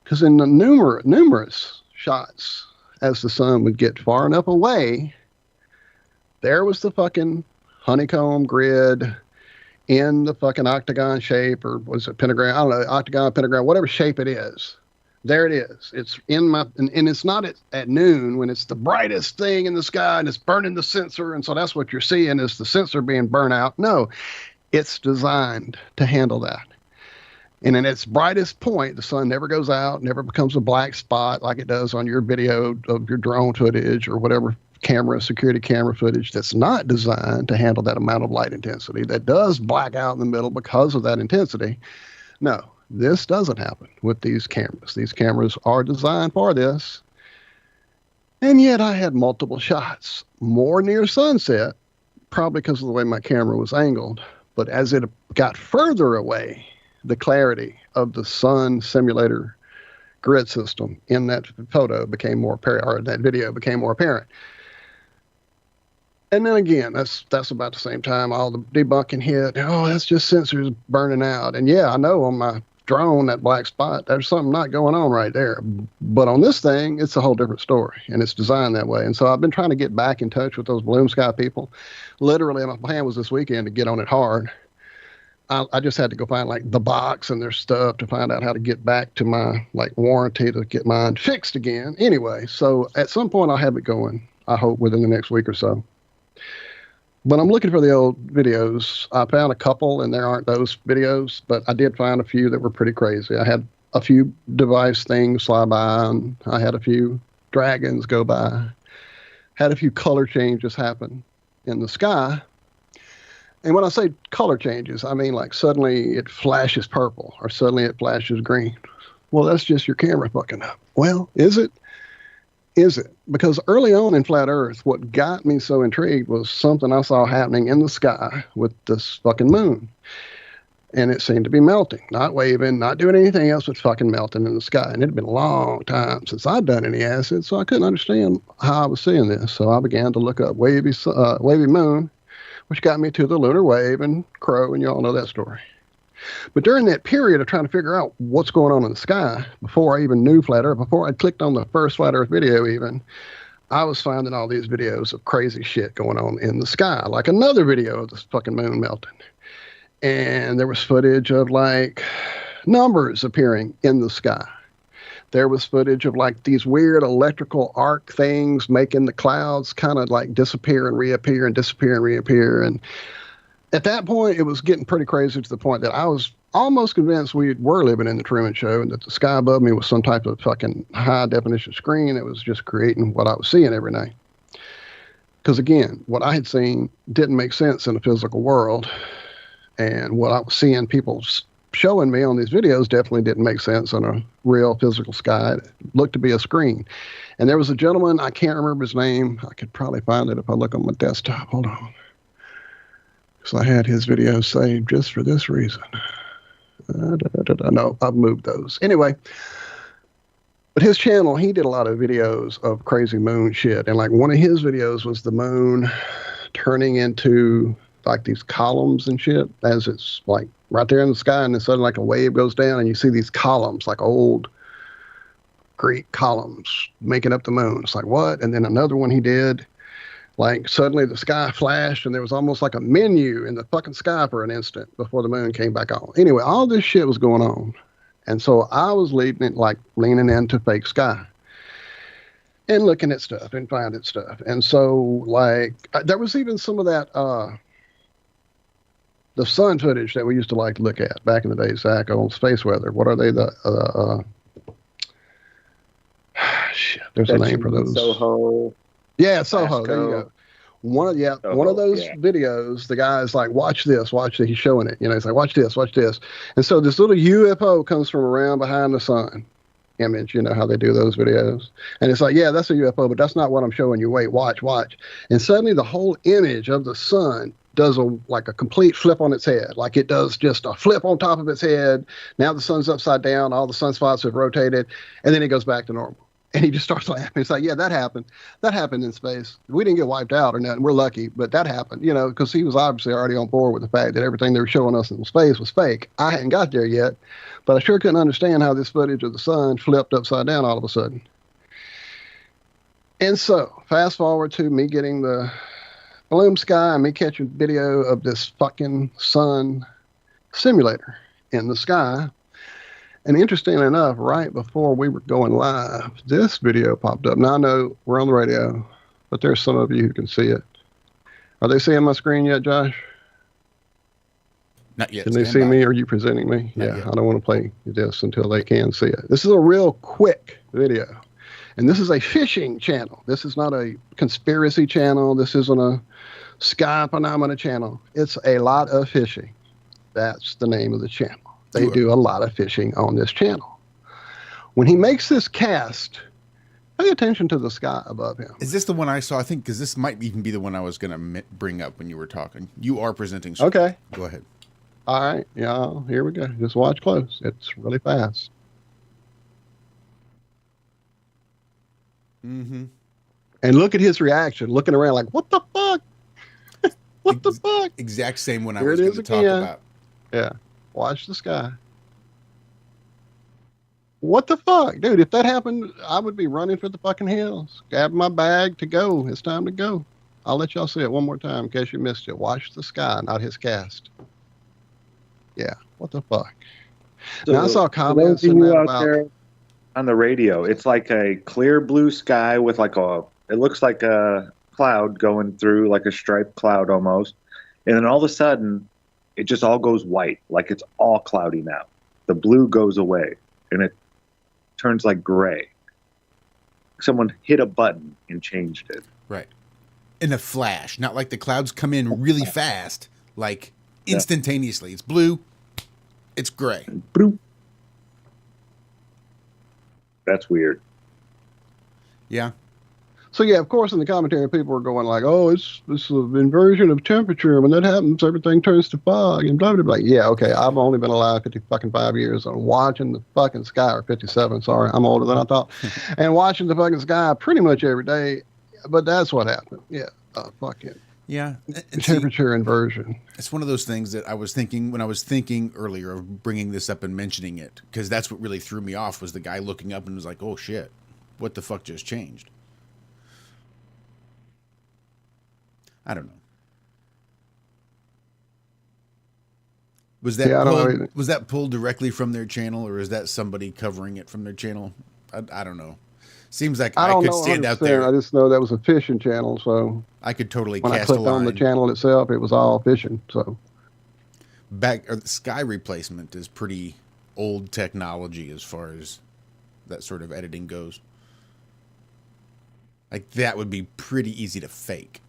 Because in the numerous shots, as the sun would get far enough away, there was the fucking honeycomb grid in the fucking octagon shape, or was it pentagram? I don't know, octagon, pentagram, whatever shape it is. There it is. It's in my, and it's not at noon when it's the brightest thing in the sky and it's burning the sensor. And so that's what you're seeing is the sensor being burnt out. No, it's designed to handle that. And in its brightest point, the sun never goes out, never becomes a black spot like it does on your video of your drone footage or whatever security camera footage that's not designed to handle that amount of light intensity, that does black out in the middle because of that intensity. No, this doesn't happen with these cameras. These cameras are designed for this. And yet I had multiple shots, more near sunset, probably because of the way my camera was angled. But as it got further away, the clarity of the sun simulator grid system in that photo became more apparent, or that video became more apparent. And then again, that's about the same time all the debunking hit. Oh, that's just sensors burning out. And yeah, I know on my drone, that black spot, there's something not going on right there. But on this thing, it's a whole different story, and it's designed that way. And so I've been trying to get back in touch with those Bloom Sky people. Literally, my plan was this weekend to get on it hard. I just had to go find like the box and their stuff to find out how to get back to my like warranty to get mine fixed again. Anyway, so at some point I'll have it going, I hope within the next week or so. But I'm looking for the old videos. I found a couple, and there aren't those videos, but I did find a few that were pretty crazy. I had a few device things fly by, and I had a few dragons go by. Had a few color changes happen in the sky. And when I say color changes, I mean like suddenly it flashes purple, or suddenly it flashes green. Well, that's just your camera fucking up. Well, is it? Is it? Because early on in Flat Earth, what got me so intrigued was something I saw happening in the sky with this fucking moon. And it seemed to be melting, not waving, not doing anything else but fucking melting in the sky. And it had been a long time since I'd done any acid, so I couldn't understand how I was seeing this. So I began to look up wavy moon, which got me to the lunar wave and crow, and you all know that story. But during that period of trying to figure out what's going on in the sky, before I even knew Flat Earth, before I clicked on the first Flat Earth video even, I was finding all these videos of crazy shit going on in the sky, like another video of this fucking moon melting. And there was footage of like numbers appearing in the sky. There was footage of like these weird electrical arc things making the clouds kind of like disappear and reappear and disappear and reappear. And at that point, it was getting pretty crazy to the point that I was almost convinced we were living in the Truman Show and that the sky above me was some type of fucking high definition screen that was just creating what I was seeing every night. Because again, what I had seen didn't make sense in the physical world. And what I was seeing people showing me on these videos definitely didn't make sense on a real physical sky. It looked to be a screen. And there was a gentleman, I can't remember his name. I could probably find it if I look on my desktop. Hold on. So I had his videos saved just for this reason. No, I've moved those. Anyway, but his channel, he did a lot of videos of crazy moon shit. And like one of his videos was the moon turning into like these columns and shit as it's like right there in the sky, and then suddenly like a wave goes down and you see these columns, like old Greek columns making up the moon. It's like, what? And then another one he did, Like suddenly the sky flashed and there was almost like a menu in the fucking sky for an instant before the moon came back on. Anyway, all this shit was going on. And so I was leaning into fake sky and looking at stuff and finding stuff. And so there was even some of that, the sun footage that we used to like to look at back in the day, Zack, on space weather. What are they? Shit, there's a name for those. Soho. Yeah, Soho. There you go. One of those yeah. videos, the guy's like, watch this. He's showing it. He's like, watch this. And so this little UFO comes from around behind the sun image. You know how they do those videos? And it's like, yeah, that's a UFO, but that's not what I'm showing you. Wait, watch. And suddenly the whole image of the sun does a complete flip on its head. Like it does just a flip on top of its head. Now the sun's upside down. All the sunspots have rotated. And then it goes back to normal. And he just starts laughing. It's like, yeah, that happened. That happened in space. We didn't get wiped out or nothing. We're lucky, but that happened, because he was obviously already on board with the fact that everything they were showing us in space was fake. I hadn't got there yet, but I sure couldn't understand how this footage of the sun flipped upside down all of a sudden. And so, fast forward to me getting the bloom sky and me catching video of this fucking sun simulator in the sky. And interestingly enough, right before we were going live, this video popped up. Now I know we're on the radio, but there's some of you who can see it. Are they seeing my screen yet, Josh? Not yet. Can they see me? Or are you presenting me? Not yeah, yet. I don't want to play this until they can see it. This is a real quick video. And this is a fishing channel. This is not a conspiracy channel. This isn't a sky phenomena channel. It's a lot of fishing. That's the name of the channel. They do a lot of fishing on this channel. When he makes this cast, pay attention to the sky above him. Is this the one I saw? I think because this might even be the one I was going to bring up when you were talking. You are presenting. Okay. Go ahead. All right. Yeah, here we go. Just watch close. It's really fast. Mm-hmm. And look at his reaction, looking around like, what the fuck? What the fuck? Exact same one I Here was it going is to talk again. about. Yeah. Watch the sky. What the fuck? Dude, if that happened, I would be running for the fucking hills. Grab my bag to go. It's time to go. I'll let y'all see it one more time in case you missed it. Watch the sky, not his cast. Yeah. What the fuck? So, now, I saw comments for those in of you that out about... there on the radio, it's like a clear blue sky with it looks like a cloud going through, like a striped cloud almost. And then all of a sudden, it just all goes white, like it's all cloudy now. The blue goes away, and it turns like gray. Someone hit a button and changed it. Right. In a flash, not like the clouds come in really fast, like instantaneously. It's blue, it's gray. Bloop. That's weird. Yeah. So, yeah, of course, in the commentary, people are going like, oh, it's an inversion of temperature. When that happens, everything turns to fog and blah, blah, blah. Yeah, okay, I've only been alive 5 years on watching the fucking sky, or 57, sorry, I'm older than I thought, and watching the fucking sky pretty much every day. But that's what happened. Yeah, fucking yeah. Temperature inversion. It's one of those things that I was thinking when I was thinking earlier of bringing this up and mentioning it, because that's what really threw me off was the guy looking up and was like, oh, shit, what the fuck just changed? I don't know. Was that pulled directly from their channel, or is that somebody covering it from their channel? I don't know. Seems like I could stand out there. I just know that was a fishing channel, so I could totally when cast I clicked a line. on the channel itself, it was all fishing. So the sky replacement is pretty old technology as far as that sort of editing goes. Like that would be pretty easy to fake.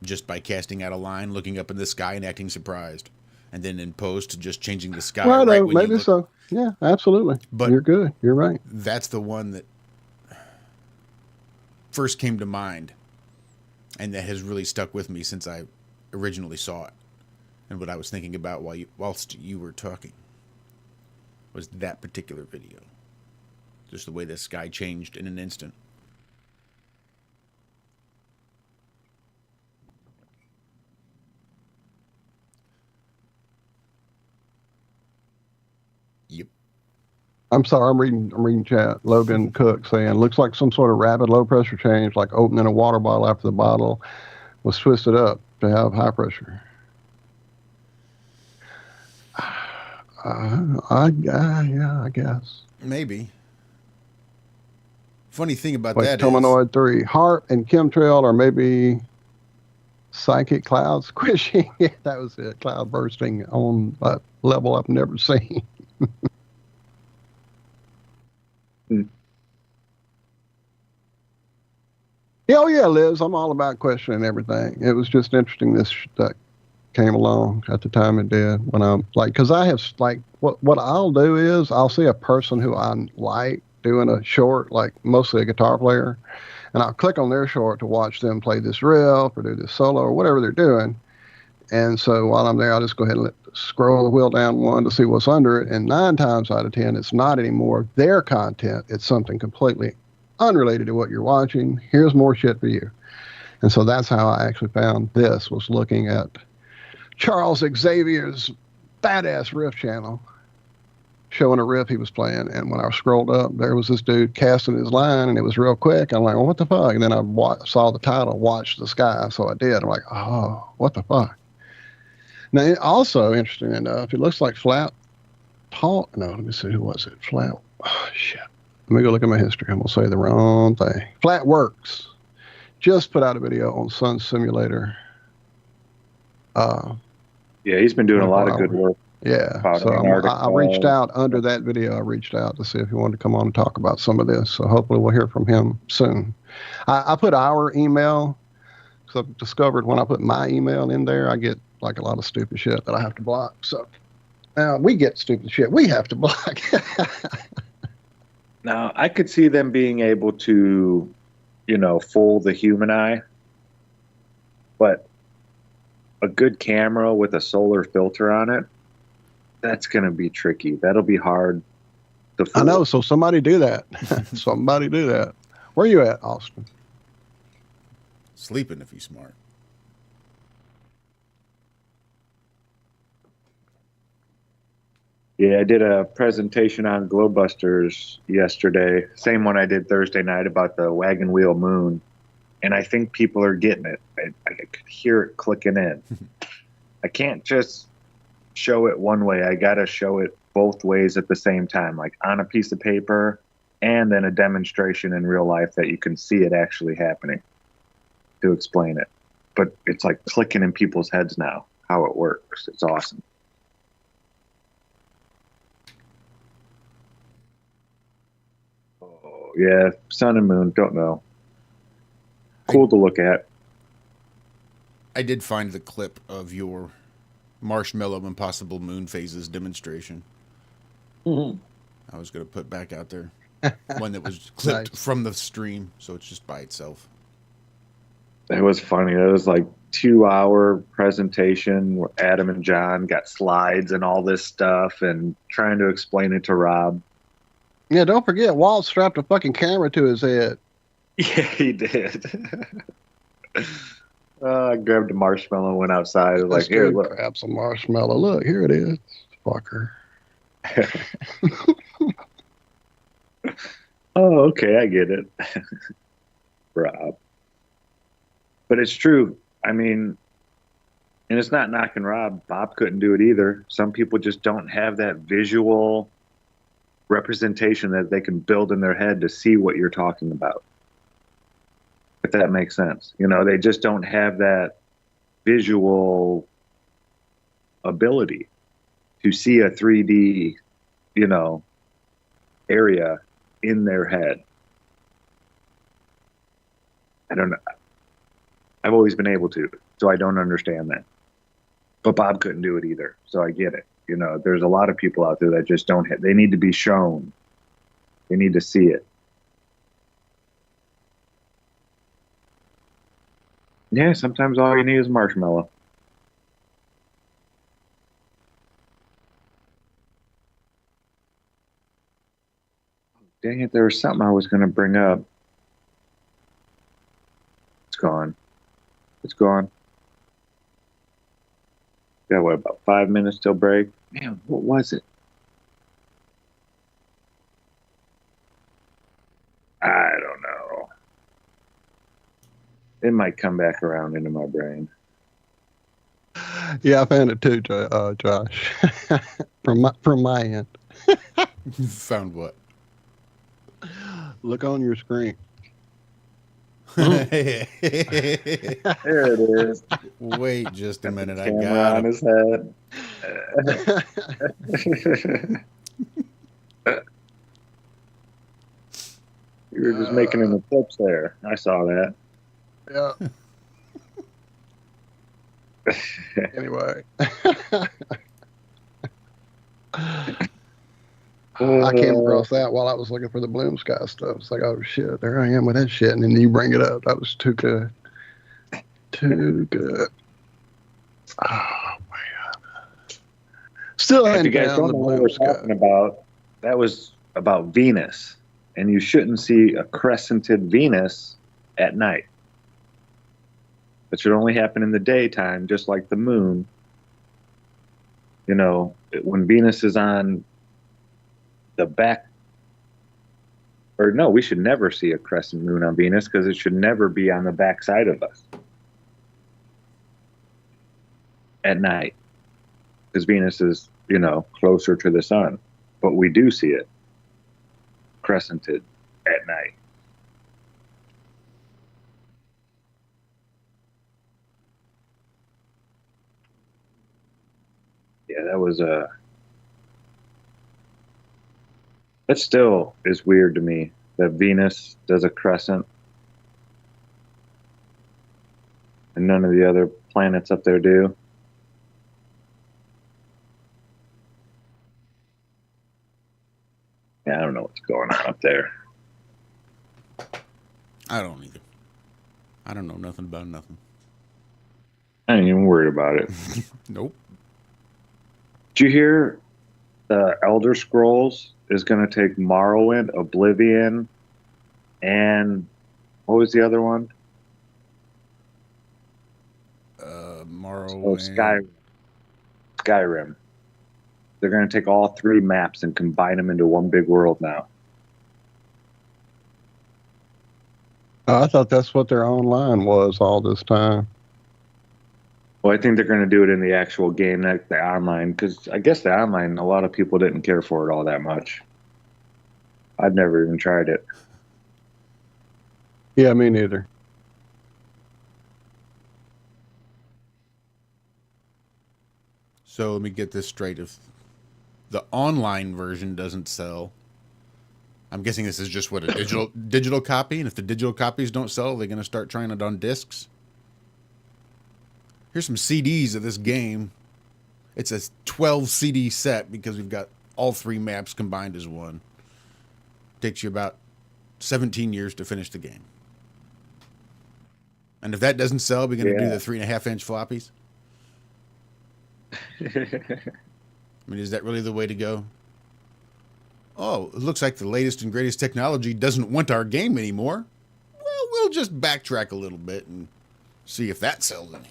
Just by casting out a line, looking up in the sky and acting surprised. And then in post, just changing the sky. Well, right when maybe you look. so. Yeah, absolutely. But you're good. You're right. That's the one that first came to mind. And that has really stuck with me since I originally saw it. And what I was thinking about whilst you were talking was that particular video. Just the way the sky changed in an instant. Yep. I'm sorry, I'm reading chat. Logan Cook saying, looks like some sort of rapid low pressure change, like opening a water bottle after the bottle was twisted up to have high pressure. Yeah, I guess. Maybe. Funny thing about Like that Tomanoid 3. Heart and chemtrail, or maybe psychic cloud squishing. Yeah, that was it. Cloud bursting on a level I've never seen. Yeah, oh yeah, Liz. I'm all about questioning everything. It was just interesting that came along at the time it did. When I'm like, because I have like what I'll do is I'll see a person who I like doing a short, like mostly a guitar player, and I'll click on their short to watch them play this riff or do this solo or whatever they're doing. And so while I'm there, I'll just go ahead and scroll the wheel down one to see what's under it. And 9 times out of 10, it's not anymore their content. It's something completely unrelated to what you're watching. Here's more shit for you. And so that's how I actually found this, was looking at Charles Xavier's badass riff channel, showing a riff he was playing. And when I scrolled up, there was this dude casting his line, and it was real quick. I'm like, well, what the fuck? And then I saw the title, Watch the Sky. So I did. I'm like, oh, what the fuck? Now, also, interesting enough, it looks like Flat Talk. No, let me see. Who was it? Flat. Oh, shit. Let me go look at my history. I'm going to say the wrong thing. FlatWorks just put out a video on Sun Simulator. Yeah, he's been doing a lot of good work. Yeah. So I reached out under that video. I reached out to see if he wanted to come on and talk about some of this. So hopefully we'll hear from him soon. I put our email, because I've discovered when I put my email in there, I get like a lot of stupid shit that I have to block. So now we get stupid shit we have to block. Now, I could see them being able to, fool the human eye, but a good camera with a solar filter on it, that's going to be tricky. That'll be hard to fool. I know, so somebody do that. Somebody do that. Where you at, Austin? Sleeping if he's smart. Yeah, I did a presentation on Glowbusters yesterday. Same one I did Thursday night about the wagon wheel moon. And I think people are getting it. I could hear it clicking in. I can't just show it one way. I got to show it both ways at the same time, like on a piece of paper and then a demonstration in real life that you can see it actually happening to explain it. But it's like clicking in people's heads now, how it works. It's awesome. Oh, yeah, sun and moon, don't know. Cool to look at. I did find the clip of your marshmallow and possible moon phases demonstration. Mm-hmm. I was going to put back out there. One that was clipped from the stream, so it's just by itself. It was funny. It was like 2-hour presentation where Adam and John got slides and all this stuff and trying to explain it to Rob. Yeah, don't forget, Walt strapped a fucking camera to his head. Yeah, he did. I grabbed a marshmallow and went outside. I was like, here, look. Grab some marshmallow. Look, here it is. Fucker. Oh, okay, I get it. Rob. But it's true. I mean, and it's not knocking Rob. Bob couldn't do it either. Some people just don't have that visual representation that they can build in their head to see what you're talking about. If that makes sense. They just don't have that visual ability to see a 3D, area in their head. I don't know. I've always been able to, so I don't understand that. But Bob couldn't do it either, so I get it. There's a lot of people out there that just don't have, they need to be shown. They need to see it. Yeah, sometimes all you need is marshmallow. Dang it, there was something I was going to bring up. It's gone. It's gone. Got what, about 5 minutes till break? Man, what was it? It might come back around into my brain. Yeah, I found it too, Josh. from my end. Found what? Look on your screen. There it is. Wait just a minute. I Camera got on it. his head. You were just making an eclipse there. I saw that. Yeah. Anyway. I came across that while I was looking for the Bloom Sky stuff. It's like, oh shit, there I am with that shit. And then you bring it up. That was too good. Too good. Oh man. Still If ain't you guys down don't the know what Bloom we're Sky. talking about, that was about Venus. And you shouldn't see a crescented Venus at night. It should only happen in the daytime, just like the moon. You know, when Venus is on the back, or no, we should never see a crescent moon on Venus because it should never be on the back side of us at night. Because Venus is, you know, closer to the sun. But we do see it crescented at night. Yeah, that was that still is weird to me that Venus does a crescent and none of the other planets up there do. Yeah, I don't know what's going on up there. I don't either. I don't know nothing about nothing. I ain't even worried about it. Nope. Did you hear the Elder Scrolls is going to take Morrowind, Oblivion, and what was the other one? Morrowind. Skyrim. They're going to take all three maps and combine them into one big world now. Oh, I thought that's what their online was all this time. Well, I think they're going to do it in the actual game, not the online, because I guess the online, a lot of people didn't care for it all that much. I've never even tried it. Yeah, me neither. So let me get this straight. If the online version doesn't sell, I'm guessing this is just what, a digital copy, and if the digital copies don't sell, they're going to start trying it on discs. Here's some CDs of this game. It's a 12 CD set because we've got all three maps combined as one. Takes you about 17 years to finish the game. And if that doesn't sell, we're going to do the 3.5-inch floppies. I mean, is that really the way to go? Oh, it looks like the latest and greatest technology doesn't want our game anymore. Well, we'll just backtrack a little bit and see if that sells any.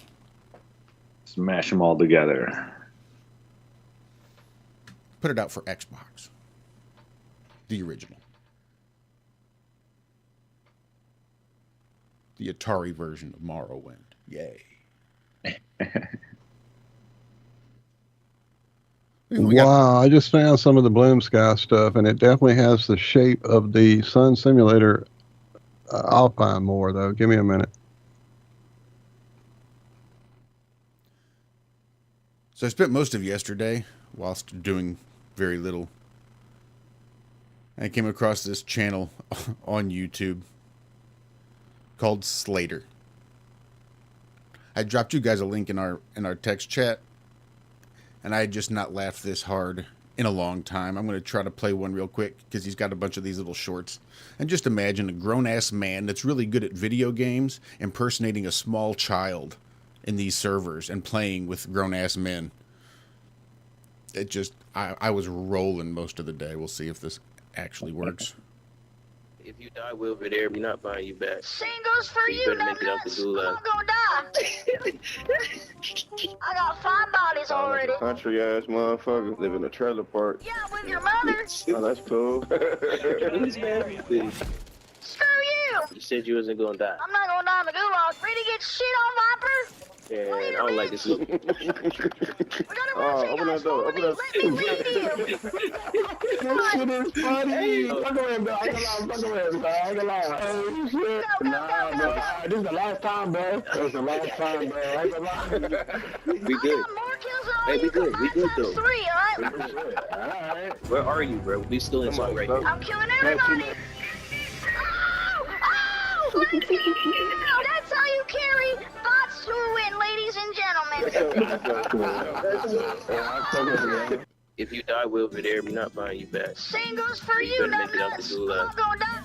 Smash them all together. Put it out for Xbox. The original. The Atari version of Morrowind. Yay. Wow, I just found some of the Bloom Sky stuff, and it definitely has the shape of the Sun Simulator. I'll find more, though. Give me a minute. So I spent most of yesterday whilst doing very little. I came across this channel on YouTube called Slater. I dropped you guys a link in our text chat, and I had just not laughed this hard in a long time. I'm going to try to play one real quick because he's got a bunch of these little shorts. And just imagine a grown-ass man that's really good at video games impersonating a small child in these servers and playing with grown-ass men. It just, I was rolling most of the day. We'll see if this actually works. If you die, we'll be there. We're not buying you back. Same goes for So you, better make it out the numbnuts. gulag. I'm gonna die. I got 5 bodies already. Country ass motherfucker live in a trailer park. Yeah, with your mother. Oh, that's cool. Who's mad at me? Screw you. You said you wasn't gonna die. I'm not gonna die in the gulag. that shit on Viper? Yeah, I don't like this look. We gotta run Open that door. Open that Let me lead you. That shit is funny. Fuck away, bro. I ain't gonna lie. Fuck away, bro. I ain't gonna lie. Oh, shit. Nah, bro. This is the last time, bro. This is the last time, bro. I ain't gonna lie. We good. Hey, we good. We good, though. 3, alright? Alright. Where are you, bro? We still inside right now. I'm killing everybody. Oh, let's go. That's how you carry bots to win, ladies and gentlemen. If you die, we'll be there. We're not buying you back. Same goes for You you, better make it out the nuts. gulag. I'm gonna die.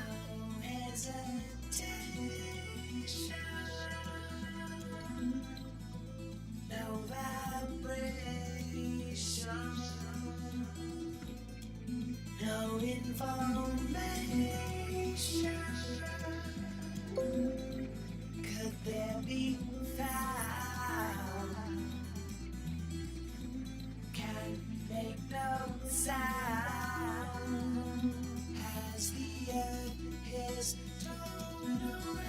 No information could there be found. Can make no sound as the earth is torn away.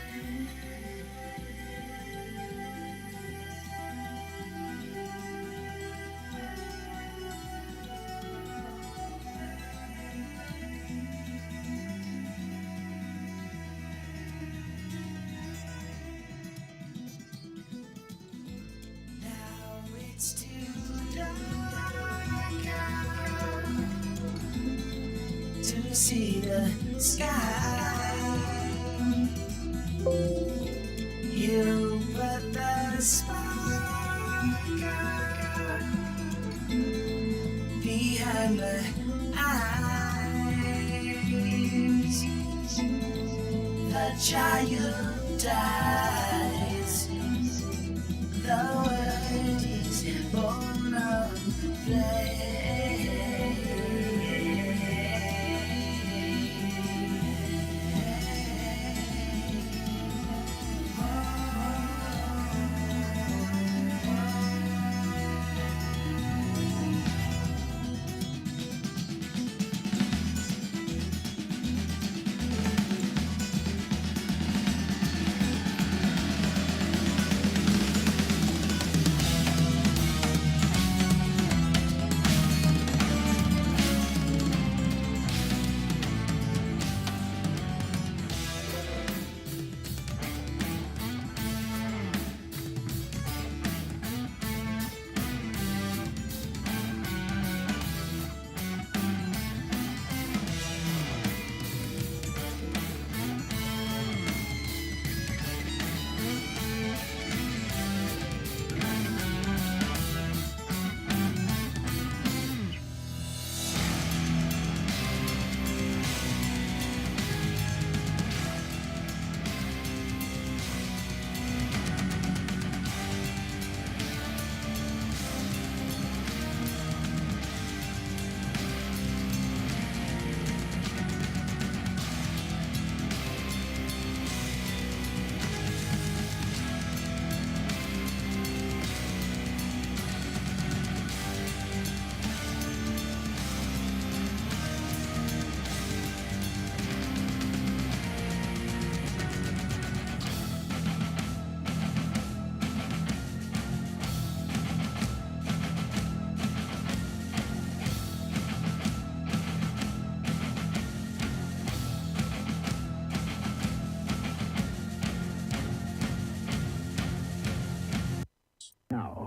It's too dark to see the sky. You put the spark behind the eyes. The child dies. The word is born of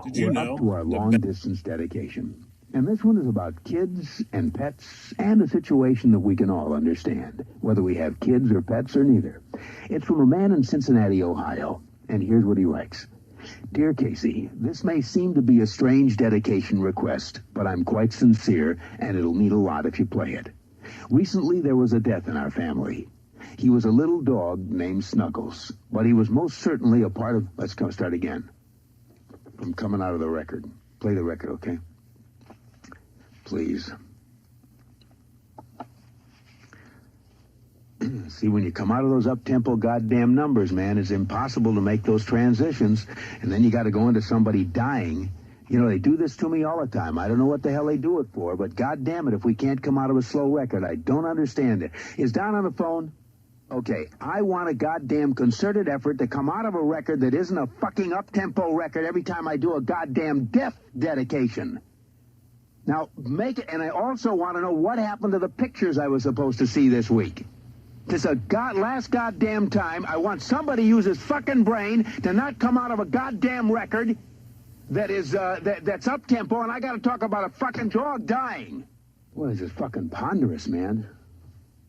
Did you know? Up to our long-distance dedication. And this one is about kids and pets and a situation that we can all understand, whether we have kids or pets or neither. It's from a man in Cincinnati, Ohio, and here's what he writes. Dear Casey, this may seem to be a strange dedication request, but I'm quite sincere, and it'll mean a lot if you play it. Recently, there was a death in our family. He was a little dog named Snuggles, but he was most certainly a part of... Let's start again. I'm coming out of the record. Play the record, okay? Please. See, when you come out of those up-tempo goddamn numbers, man, it's impossible to make those transitions, and then you got to go into somebody dying. You know, they do this to me all the time. I don't know what the hell they do it for, but goddamn it, if we can't come out of a slow record, I don't understand it. Is Don on the phone? Okay, I want a goddamn concerted effort to come out of a record that isn't a fucking up-tempo record every time I do a goddamn death dedication. Now, make it, and I also want to know what happened to the pictures I was supposed to see this week. This is last goddamn time. I want somebody to use his fucking brain to not come out of a goddamn record that is, that's up-tempo, and I gotta talk about a fucking dog dying. What is this fucking ponderous, man?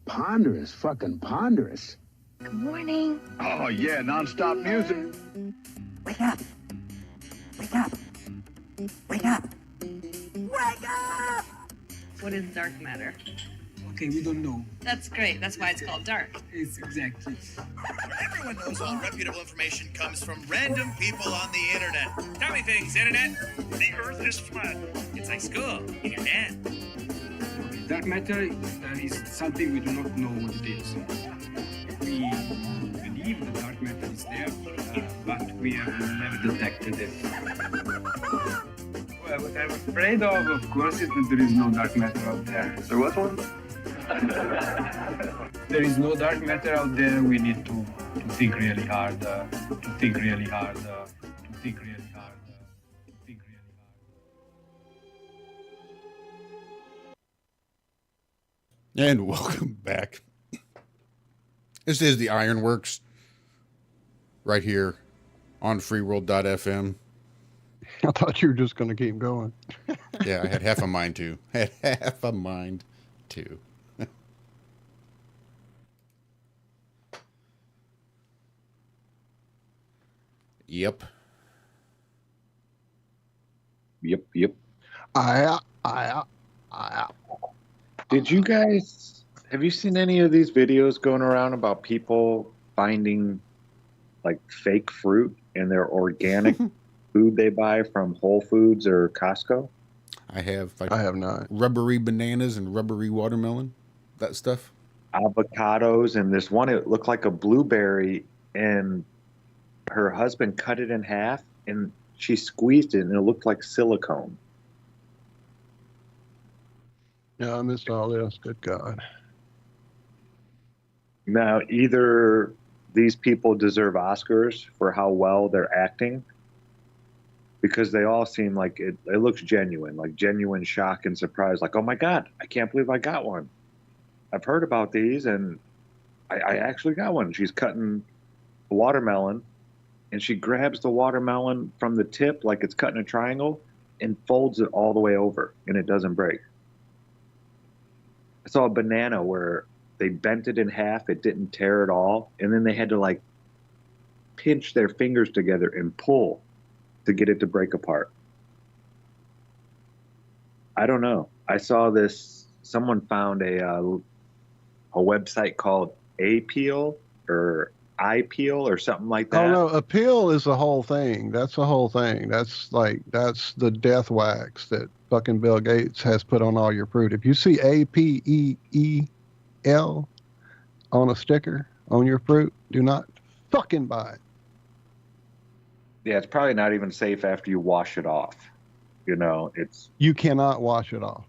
Ponderous, fucking ponderous. Good morning. Oh, yeah, non-stop music. Wake up. Wake up. Wake up. Wake up! What is dark matter? Okay, we don't know. That's great. That's why it's called dark. It's exactly. Everyone knows all reputable information comes from random people on the internet. Tell me things, Internet. The Earth is flat. It's like school in your dad. Dark matter is something we do not know what it is. We believe the dark matter is there, but we have never detected it. Well, what I'm afraid of course, is that there is no dark matter out there. There was one? There is no dark matter out there. We need to think really hard, to think really hard, to think really hard, to think really hard. And welcome back. This is the IRONWORX right here on freeworld.fm. I thought you were just going to keep going. Yeah, I had half a mind to. Yep. Did you guys, have you seen any of these videos going around about people finding like fake fruit in their organic food they buy from Whole Foods or Costco? I have. I have not. Rubbery bananas and rubbery watermelon, that stuff. Avocados, and this one, it looked like a blueberry, and her husband cut it in half and she squeezed it and it looked like silicone. Yeah, I missed all this. Good God. Now, either these people deserve Oscars for how well they're acting, because they all seem like it looks genuine, like genuine shock and surprise, like, oh my God, I can't believe I got one. I've heard about these and I actually got one. She's cutting a watermelon and she grabs the watermelon from the tip like it's cutting a triangle and folds it all the way over and it doesn't break. I saw a banana where they bent it in half, it didn't tear at all, and then they had to like pinch their fingers together and pull to get it to break apart. I don't know. I saw this, someone found a website called A-Peel or I-Peel or something like that. Oh, no, appeal is the whole thing. That's the whole thing. That's the death wax that fucking Bill Gates has put on all your fruit. If you see A-P-E-E-L on a sticker on your fruit, do not fucking buy it. Yeah, it's probably not even safe after you wash it off. You know, you cannot wash it off.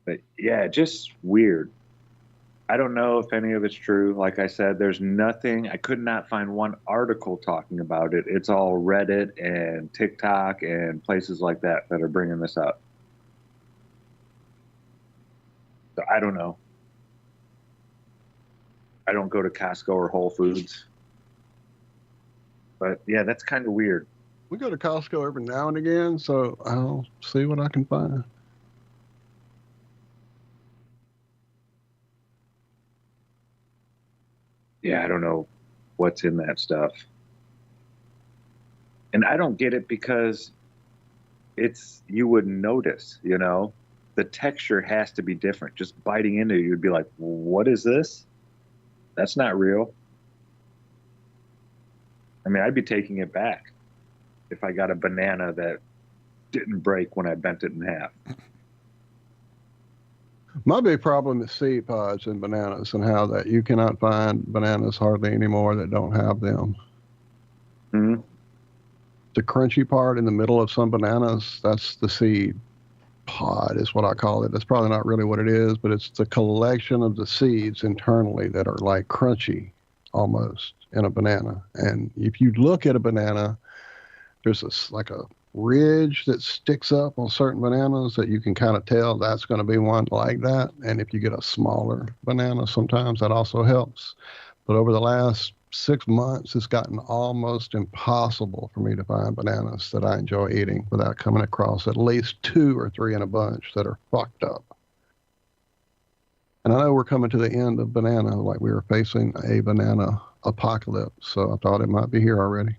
But yeah, just weird. I don't know if any of it's true. Like I said, there's nothing, I could not find one article talking about it. It's all Reddit and TikTok and places like that are bringing this up. So I don't know. I don't go to Costco or Whole Foods. But yeah, that's kind of weird. We go to Costco every now and again, so I'll see what I can find. Yeah, I don't know what's in that stuff. And I don't get it because you wouldn't notice, you know? The texture has to be different. Just biting into it, you'd be like, what is this? That's not real. I mean, I'd be taking it back if I got a banana that didn't break when I bent it in half. My big problem is seed pods in bananas and how that you cannot find bananas hardly anymore that don't have them. Mm-hmm. The crunchy part in the middle of some bananas, that's the seed. pod is what I call it. That's probably not really what it is, but it's the collection of the seeds internally that are like crunchy almost in a banana. And if you look at a banana, there's this like a ridge that sticks up on certain bananas that you can kind of tell that's going to be one like that. And if you get a smaller banana, sometimes that also helps. But over the last 6 months, it's gotten almost impossible for me to find bananas that I enjoy eating without coming across at least 2 or 3 in a bunch that are fucked up. And I know we're coming to the end of banana, like we were facing a banana apocalypse, so I thought it might be here already.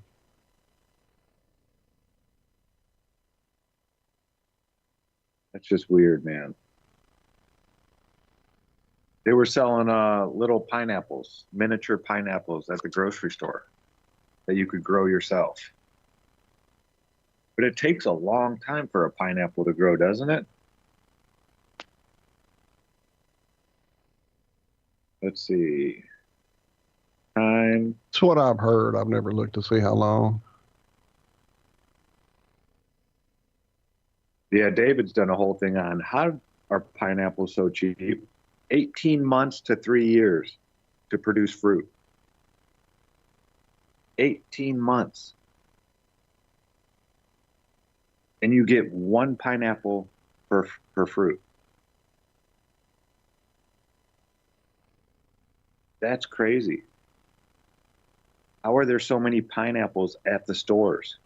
That's just weird, man. They were selling little pineapples, miniature pineapples at the grocery store that you could grow yourself. But it takes a long time for a pineapple to grow, doesn't it? Let's see. Time. It's what I've heard. I've never looked to see how long. Yeah, David's done a whole thing on how are pineapples so cheap. 18 months to 3 years to produce fruit. 18 months. And you get 1 pineapple per fruit. That's crazy. How are there so many pineapples at the stores?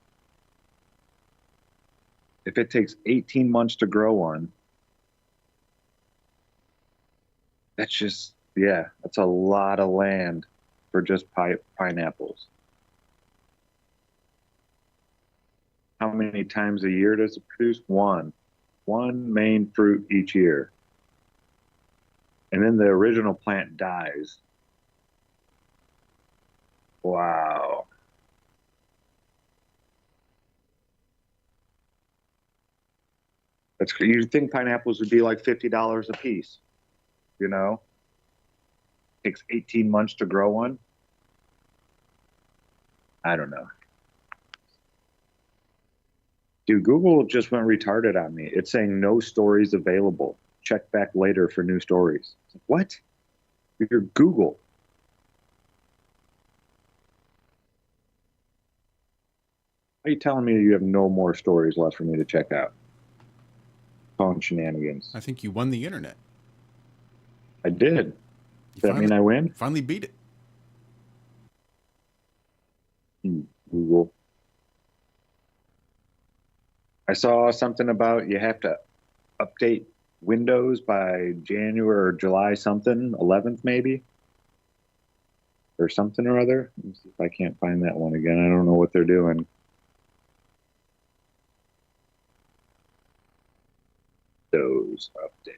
If it takes 18 months to grow one, that's just, yeah, that's a lot of land for just pineapples. How many times a year does it produce? One main fruit each year. And then the original plant dies. Wow. That's, you'd think pineapples would be like $50 a piece, you know? Takes 18 months to grow one. I don't know. Dude, Google just went retarded on me. It's saying no stories available. Check back later for new stories. What? You're Google. Are you telling me you have no more stories left for me to check out? Phone shenanigans. I think you won the internet. I did. Does that mean I win? Finally beat it. Google. I saw something about you have to update Windows by January or July something, 11th maybe, or something or other. Let me see if I can't find that one again. I don't know what they're doing. Windows update.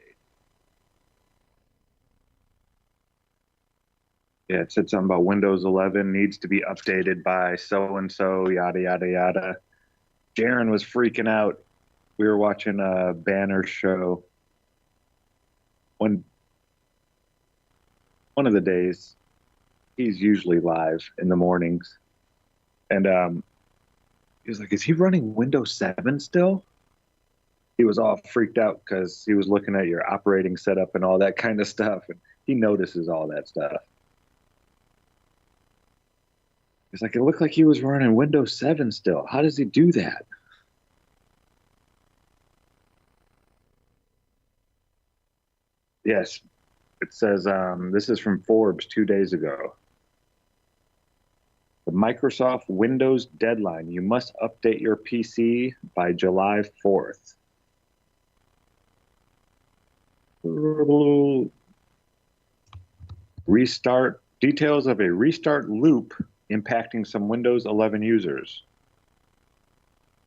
Yeah, it said something about Windows 11 needs to be updated by so-and-so, yada, yada, yada. Jaron was freaking out. We were watching a Banner show. One of the days, he's usually live in the mornings. And he was like, is he running Windows 7 still? He was all freaked out because he was looking at your operating setup and all that kind of stuff. And he notices all that stuff. He's like, it looked like he was running Windows 7 still. How does he do that? Yes, it says, this is from Forbes 2 days ago. The Microsoft Windows deadline. You must update your PC by July 4th. Restart. Details of a restart loop impacting some Windows 11 users.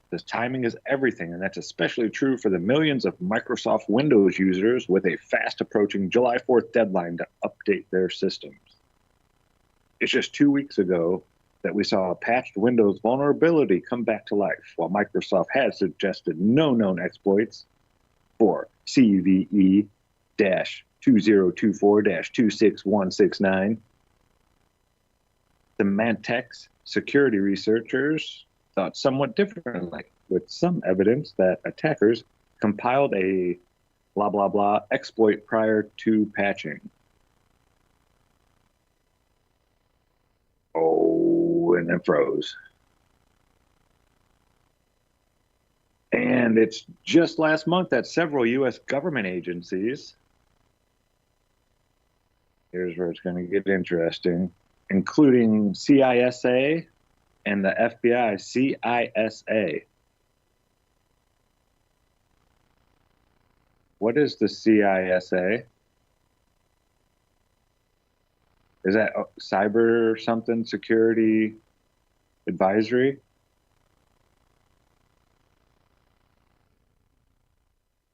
This timing is everything, and that's especially true for the millions of Microsoft Windows users with a fast approaching July 4th deadline to update their systems. It's just 2 weeks ago that we saw a patched Windows vulnerability come back to life, while Microsoft has suggested no known exploits for CVE-2024-26169. Symantec's security researchers thought somewhat differently, with some evidence that attackers compiled a blah, blah, blah exploit prior to patching. Oh, and it froze. And it's just last month that several U.S. government agencies, here's where it's going to get interesting, including CISA and the FBI. CISA. What is the CISA? Is that cyber something security advisory?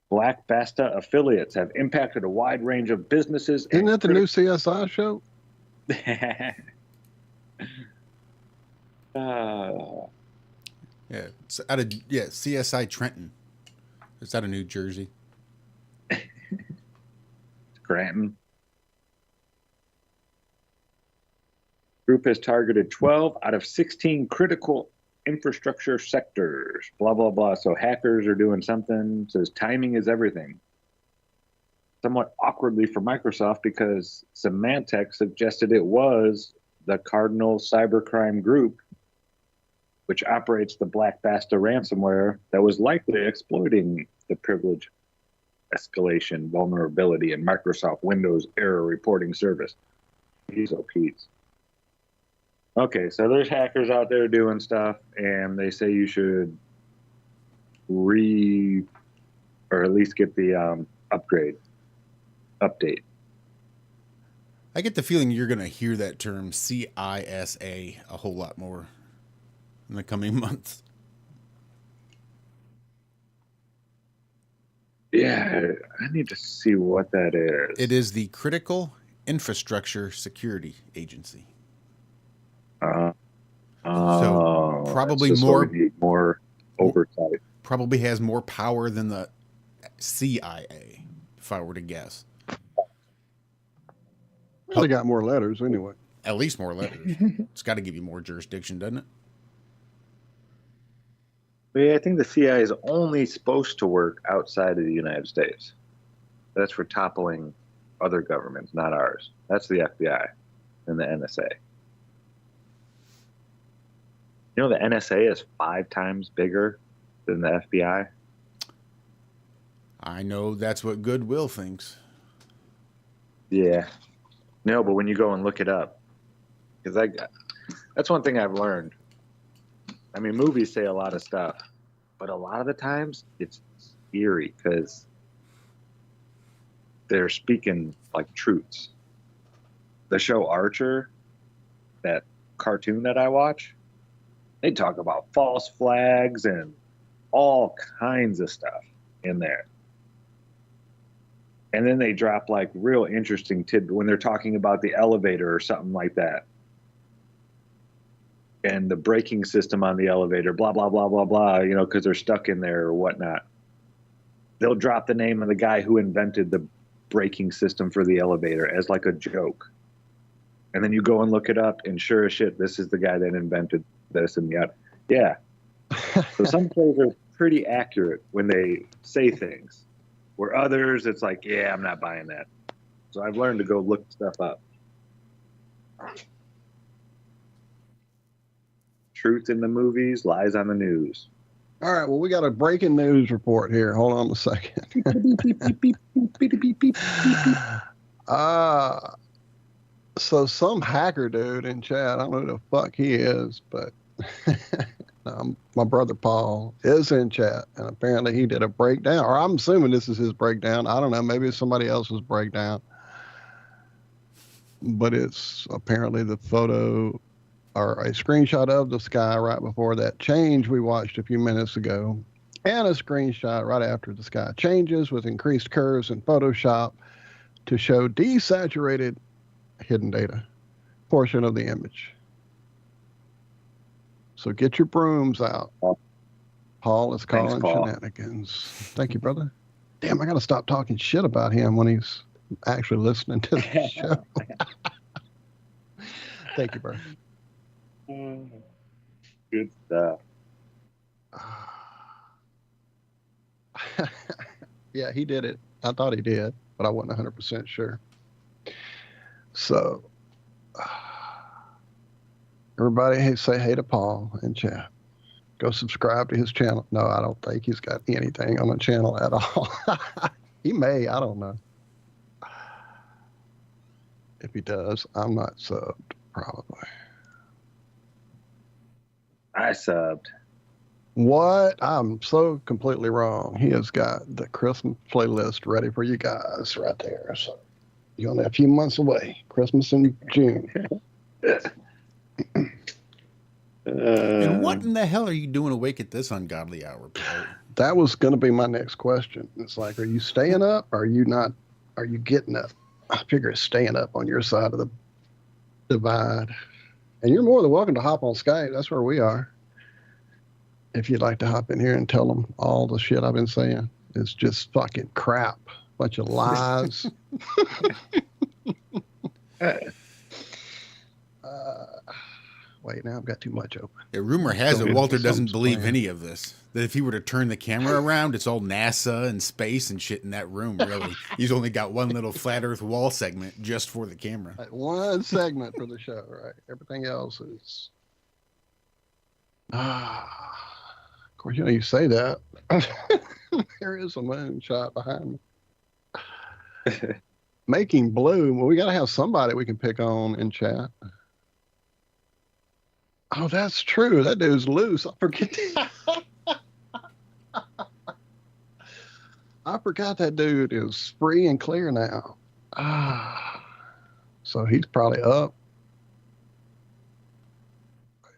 Black Basta affiliates have impacted a wide range of businesses. Isn't that the new CSI show? Yeah, it's out of CSI Trenton. It's out of New Jersey. Granton. Group has targeted 12 out of 16 critical infrastructure sectors. Blah, blah, blah. So hackers are doing something. Says timing is everything. Somewhat awkwardly for Microsoft because Symantec suggested it was the Cardinal Cybercrime Group, which operates the Black Basta ransomware that was likely exploiting the privilege escalation vulnerability in Microsoft Windows error reporting service. These are Pete's. Okay, so there's hackers out there doing stuff, and they say you should or at least get the update. I get the feeling you're going to hear that term CISA a whole lot more in the coming months. Yeah, I need to see what that is. It is the Critical Infrastructure Security Agency. So probably more oversight. Probably has more power than the CIA, if I were to guess. Well, they got more letters anyway. At least more letters. It's got to give you more jurisdiction, doesn't it? Yeah, I think the CIA is only supposed to work outside of the United States. That's for toppling other governments, not ours. That's the FBI and the NSA. You know, the NSA is 5 times bigger than the FBI. I know that's what Goodwill thinks. Yeah. No, but when you go and look it up, because that's one thing I've learned. I mean, movies say a lot of stuff, but a lot of the times it's eerie because they're speaking like truths. The show Archer, that cartoon that I watch, they talk about false flags and all kinds of stuff in there. And then they drop like real interesting tidbits when they're talking about the elevator or something like that. And the braking system on the elevator, blah, blah, blah, blah, blah, you know, because they're stuck in there or whatnot. They'll drop the name of the guy who invented the braking system for the elevator as like a joke. And then you go and look it up, and sure as shit, this is the guy that invented this and the other. Yeah. So some shows are pretty accurate when they say things, where others, it's like, yeah, I'm not buying that. So I've learned to go look stuff up. Truth in the movies, lies on the news. All right, well, we got a breaking news report here. Hold on a second. So some hacker dude in chat, I don't know who the fuck he is, but my brother Paul is in chat, and apparently he did a breakdown, or I'm assuming this is his breakdown. I don't know, maybe it's somebody else's breakdown, but it's apparently the photo or a screenshot of the sky right before that change we watched a few minutes ago, and a screenshot right after the sky changes with increased curves in Photoshop to show desaturated hidden data portion of the image. So get your brooms out. Paul is calling shenanigans. Thank you, brother. Damn, I got to stop talking shit about him when he's actually listening to the show. Thank you, bro. Good stuff. Yeah, he did it. I thought he did, but I wasn't 100% sure. So, everybody say hey to Paul in chat. Go subscribe to his channel. No, I don't think he's got anything on the channel at all. He may, I don't know. If he does, I'm not subbed, probably. I subbed. What? I'm so completely wrong. He has got the Christmas playlist ready for you guys right there. So you're only a few months away. Christmas in June. And what in the hell are you doing awake at this ungodly hour, Paul? That was going to be my next question. It's like, are you staying up? Or are you not? Are you getting up? I figure it's staying up on your side of the divide. And you're more than welcome to hop on Skype. That's where we are. If you'd like to hop in here and tell them all the shit I've been saying. It's just fucking crap. Bunch of lies. Wait, now I've got too much open. A rumor has it Walter doesn't believe any of this. That if he were to turn the camera around, it's all NASA and space and shit in that room, really. He's only got one little flat earth wall segment just for the camera. One segment for the show, right? Everything else is... Of course, you say that. There is a moonshot behind me. Making blue. Well, we got to have somebody we can pick on in chat. Oh, that's true. That dude's loose. I forget. I forgot that dude is free and clear now. So he's probably up.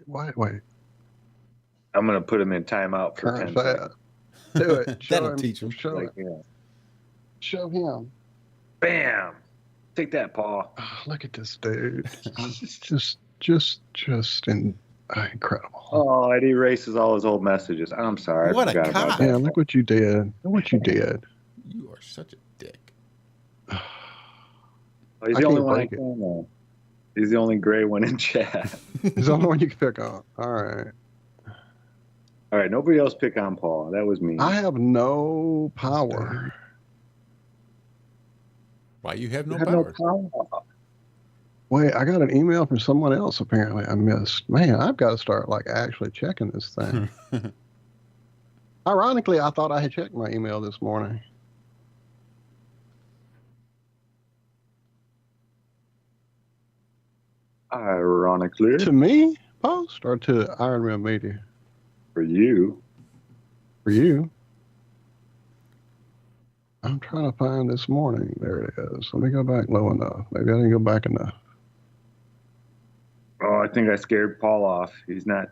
Wait. I'm going to put him in timeout for 10 seconds. Do it. That'll teach him. Show him. Yeah. Show him. Bam. Take that, Paul. Oh, look at this dude. just incredible. Oh, it erases all his old messages. I'm sorry. What I forgot a about cock. that. Yeah, look what you did. Look what you did. You are such a dick. Oh, he's I the only can't one I break it. can know. He's the only gray one in chat. He's the only one you can pick on. All right. All right, nobody else pick on Paul. That was me. I have no power. Why you have no You have power? no power. Wait, I got an email from someone else apparently I missed. Man, I've got to start actually checking this thing. Ironically, I thought I had checked my email this morning. Ironically. To me, post, or to ironrealmmedia? For you. For you. I'm trying to find this morning. There it is. Let me go back low enough. Maybe I didn't go back enough. Oh, I think I scared Paul off. He's not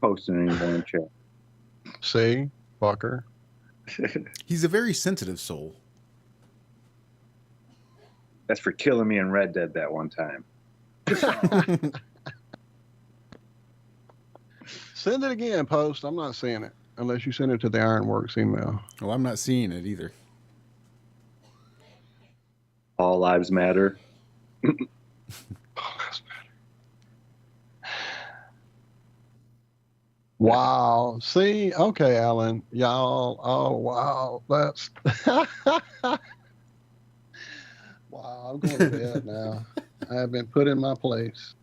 posting anymore in chat. See? Fucker. He's a very sensitive soul. That's for killing me in Red Dead that one time. Send it again, post. I'm not seeing it. Unless you send it to the IRONWORX email. Oh, I'm not seeing it either. All lives matter. Wow. See? Okay, Alan. Y'all. Oh, wow. That's... Wow, I'm going to bed now. I have been put in my place.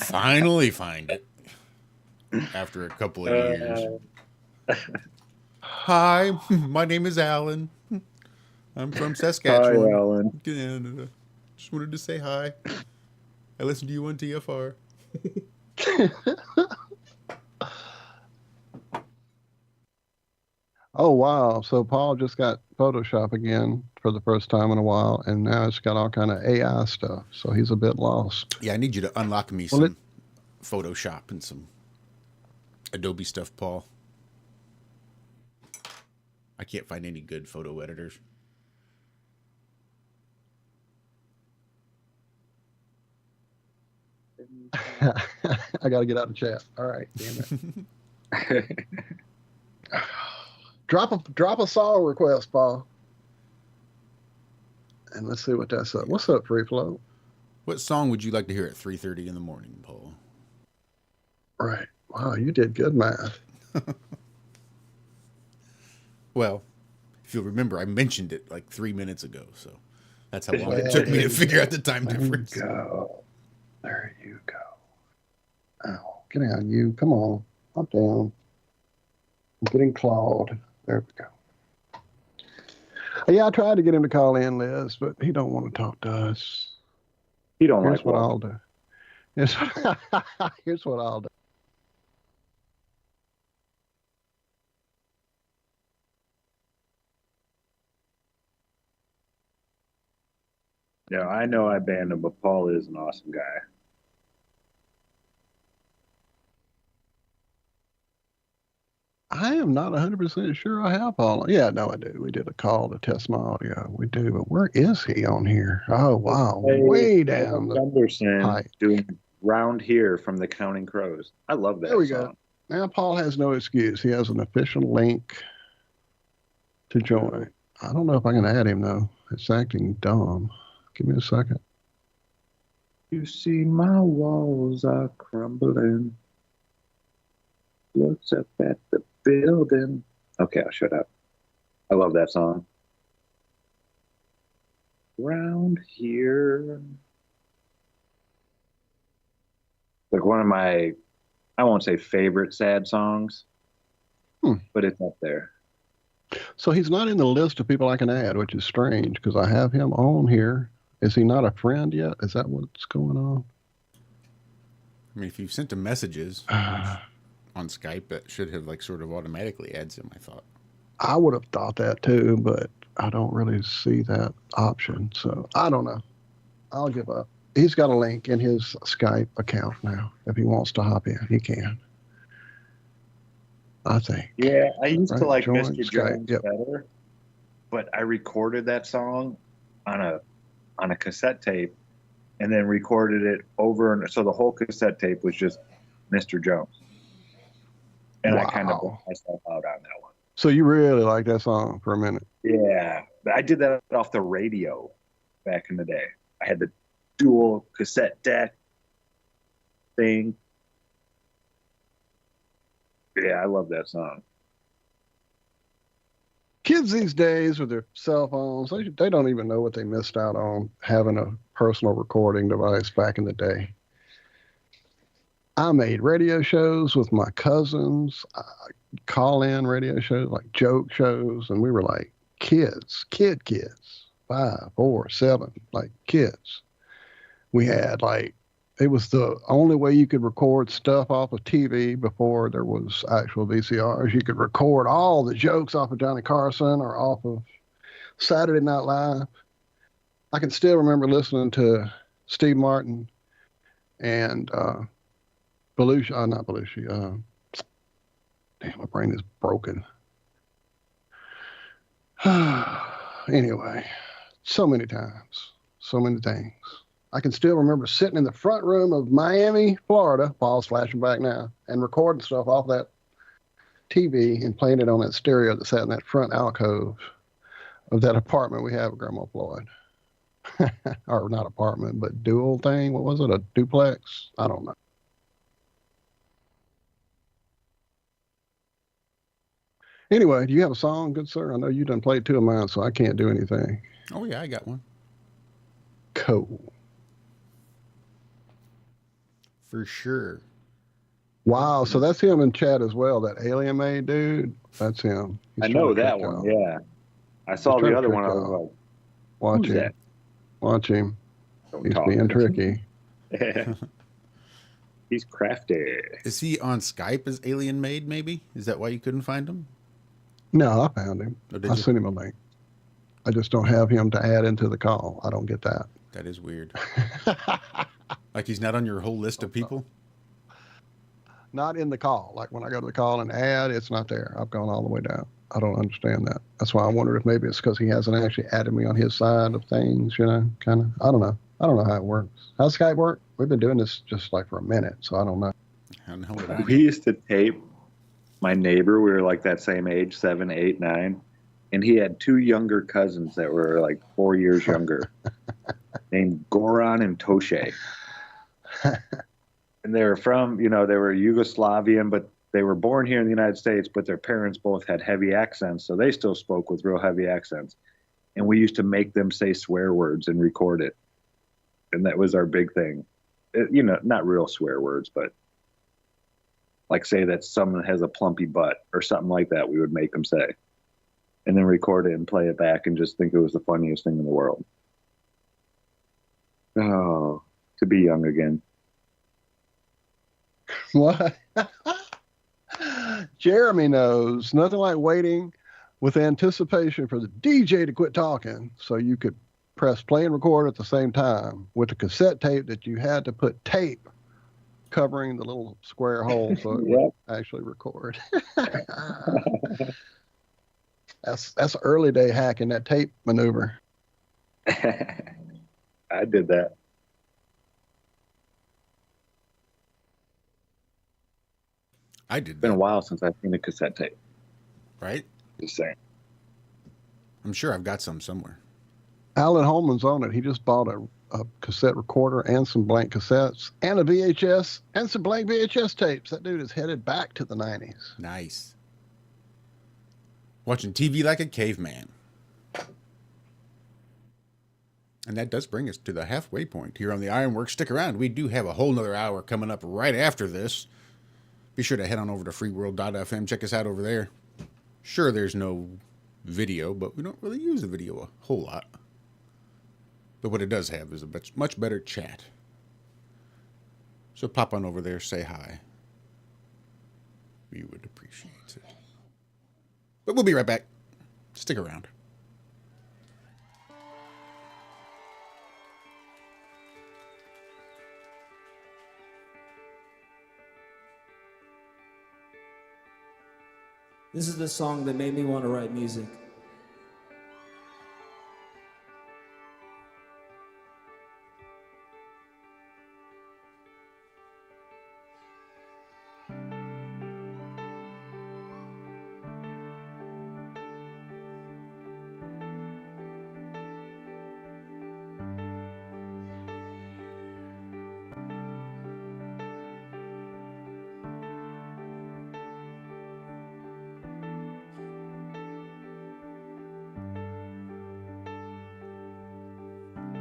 Finally find it. After a couple of years. Hi, my name is Alan. I'm from Saskatchewan. Hi, Alan. And, just wanted to say hi. I listened to you on TFR. Oh, wow. So Paul just got Photoshop again for the first time in a while, and now it's got all kind of AI stuff. So he's a bit lost. Yeah, I need you to unlock me some Photoshop and some Adobe stuff, Paul. I can't find any good photo editors. I got to get out of chat. All right, damn it. Drop a song request, Paul. And let's see what that's up. What's up, Free Flow? What song would you like to hear at 3:30 in the morning, Paul? Right. Wow, you did good math. Well, If you'll remember, I mentioned it like 3 minutes ago, so that's how long it took me to figure out the time difference. There you go. Oh, get out, you. Come on. Up down. I'm getting clawed. There we go. Yeah, I tried to get him to call in, Liz, but he don't want to talk to us. He don't Here's like what Walt. I'll do. Here's what I'll do. Yeah, I know I banned him, but Paul is an awesome guy. I am not 100% sure I have Paul. Yeah, no, I do. We did a call to test my audio. We do, but where is he on here? Oh, wow. Way down the Gunderson pipe. doing Round Here from the Counting Crows. I love that There we song. go. Now Paul has no excuse. He has an official link to join. I don't know if I can add him, though. It's acting dumb. Give me a second. You see my walls are crumbling. Looks up at the building. Okay, I'll shut up. I love that song. Round Here. Like one of my, I won't say favorite sad songs, but it's up there. So he's not in the list of people I can add, which is strange because I have him on here. Is he not a friend yet? Is that what's going on? I mean, if you've sent him messages on Skype, that should have like sort of automatically adds him, I thought. I would have thought that too, but I don't really see that option. So I don't know. I'll give up. He's got a link in his Skype account now. If he wants to hop in, he can. I think. Yeah, I used to like Join Mr. Skype. Jones better, but I recorded that song on a cassette tape and then recorded it over. And so the whole cassette tape was just Mr. Jones. And I kind of brought myself out on that one. So you really like that song for a minute? Yeah, I did that off the radio back in the day. I had the dual cassette deck thing. Yeah, I love that song. Kids these days with their cell phones, they don't even know what they missed out on having a personal recording device back in the day. I made radio shows with my cousins, call-in radio shows, like joke shows, and we were like kids, 5, 4, 7, like kids. We had like, it was the only way you could record stuff off of TV before there was actual VCRs. You could record all the jokes off of Johnny Carson or off of Saturday Night Live. I can still remember listening to Steve Martin and Belushi, not Belushi. Damn, my brain is broken. Anyway, so many times, so many things. I can still remember sitting in the front room of Miami, Florida, Paul's flashing back now, and recording stuff off that TV and playing it on that stereo that sat in that front alcove of that apartment we have at Grandma Floyd. Or not apartment, but dual thing. What was it? A duplex? I don't know. Anyway, do you have a song, good sir? I know you done played 2 of mine, so I can't do anything. Oh, yeah, I got one. Cool. For sure. Wow, so that's him in chat as well, that alien made dude. That's him. I know that one, yeah. I saw the other one, I was like, watch who's him. that? Watch him. He's talk. being tricky. Yeah. He's crafty. Is he on Skype as Alien Made, maybe? Is that why you couldn't find him? No, I found him. Oh, did I you? sent him a link. I just don't have him to add into the call. I don't get that. That is weird. Like he's not on your whole list of people? Not in the call. Like when I go to the call and add, it's not there. I've gone all the way down. I don't understand that. That's why I wondered if maybe it's because he hasn't actually added me on his side of things, you know, kind of. I don't know. I don't know how it works. How's Skype work? We've been doing this just like for a minute, so I don't know. I don't know what I We used to tape my neighbor. We were like that same age, 7, 8, 9. And he had 2 younger cousins that were like 4 years younger named Goran and Toshe. And they were from, you know, they were Yugoslavian, but they were born here in the United States, but their parents both had heavy accents, so they still spoke with real heavy accents. And we used to make them say swear words and record it. And that was our big thing. You know, not real swear words, but like say that someone has a plumpy butt or something like that, we would make them say. And then record it and play it back and just think it was the funniest thing in the world. Oh, to be young again. What? Jeremy knows nothing like waiting with anticipation for the DJ to quit talking so you could press play and record at the same time with a cassette tape that you had to put tape covering the little square hole so it would actually record. That's early day hacking, that tape maneuver. I did that. I did. It's been a while since I've seen a cassette tape. Right? Just saying. I'm sure I've got some somewhere. Alan Holman's on it. He just bought a cassette recorder and some blank cassettes and a VHS and some blank VHS tapes. That dude is headed back to the 90s. Nice. Watching TV like a caveman. And that does bring us to the halfway point here on the IRONWORX. Stick around. We do have a whole nother hour coming up right after this. Be sure to head on over to freeworld.fm. Check us out over there. Sure, there's no video, but we don't really use the video a whole lot. But what it does have is a much better chat. So pop on over there, say hi. We would appreciate it. But we'll be right back. Stick around. This is the song that made me want to write music.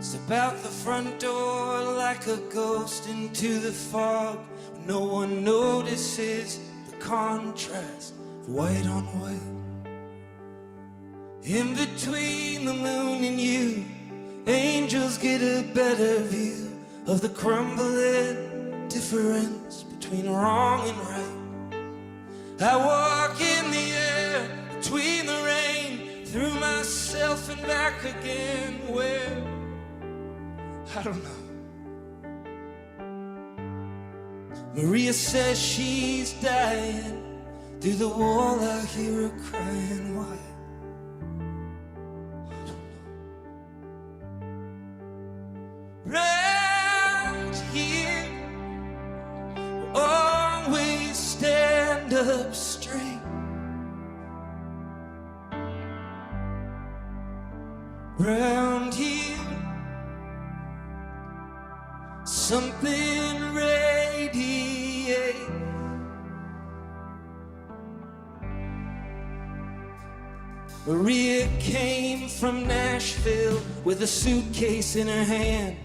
Step out the front door like a ghost into the fog. No one notices the contrast of white on white. In between the moon and you, angels get a better view of the crumbling difference between wrong and right. I walk in the air between the rain, through myself and back again. Where? I don't know. Maria says she's dying. Through the wall I hear her crying. Why? I don't know. Round here we always stand up straight. Round here something radiates. Maria came from Nashville with a suitcase in her hand.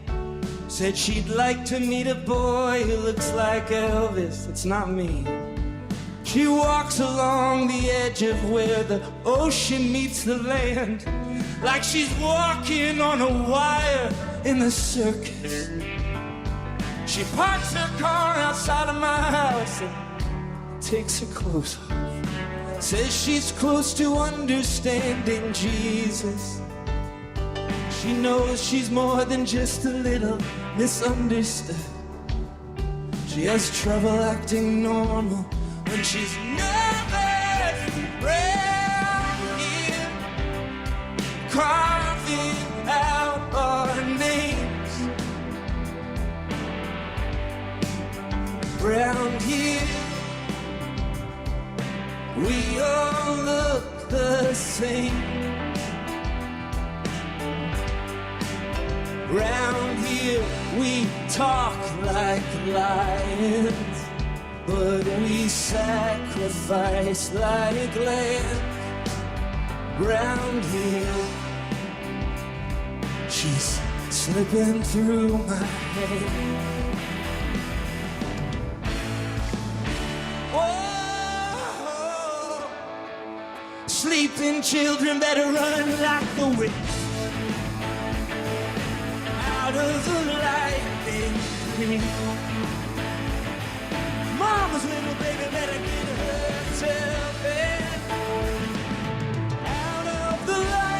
Said she'd like to meet a boy who looks like Elvis. It's not me. She walks along the edge of where the ocean meets the land, like she's walking on a wire in the circus. She parks her car outside of my house and takes her clothes off. Says she's close to understanding Jesus. She knows she's more than just a little misunderstood. She has trouble acting normal when she's nervous. Round here, carving out our names. Round here, we all look the same. Round here, we talk like lions. but we sacrifice like land round here. She's slipping through my hand. Whoa, sleeping children better run like the wind out of the lightning. Mama's little baby better get herself in out of the lightning.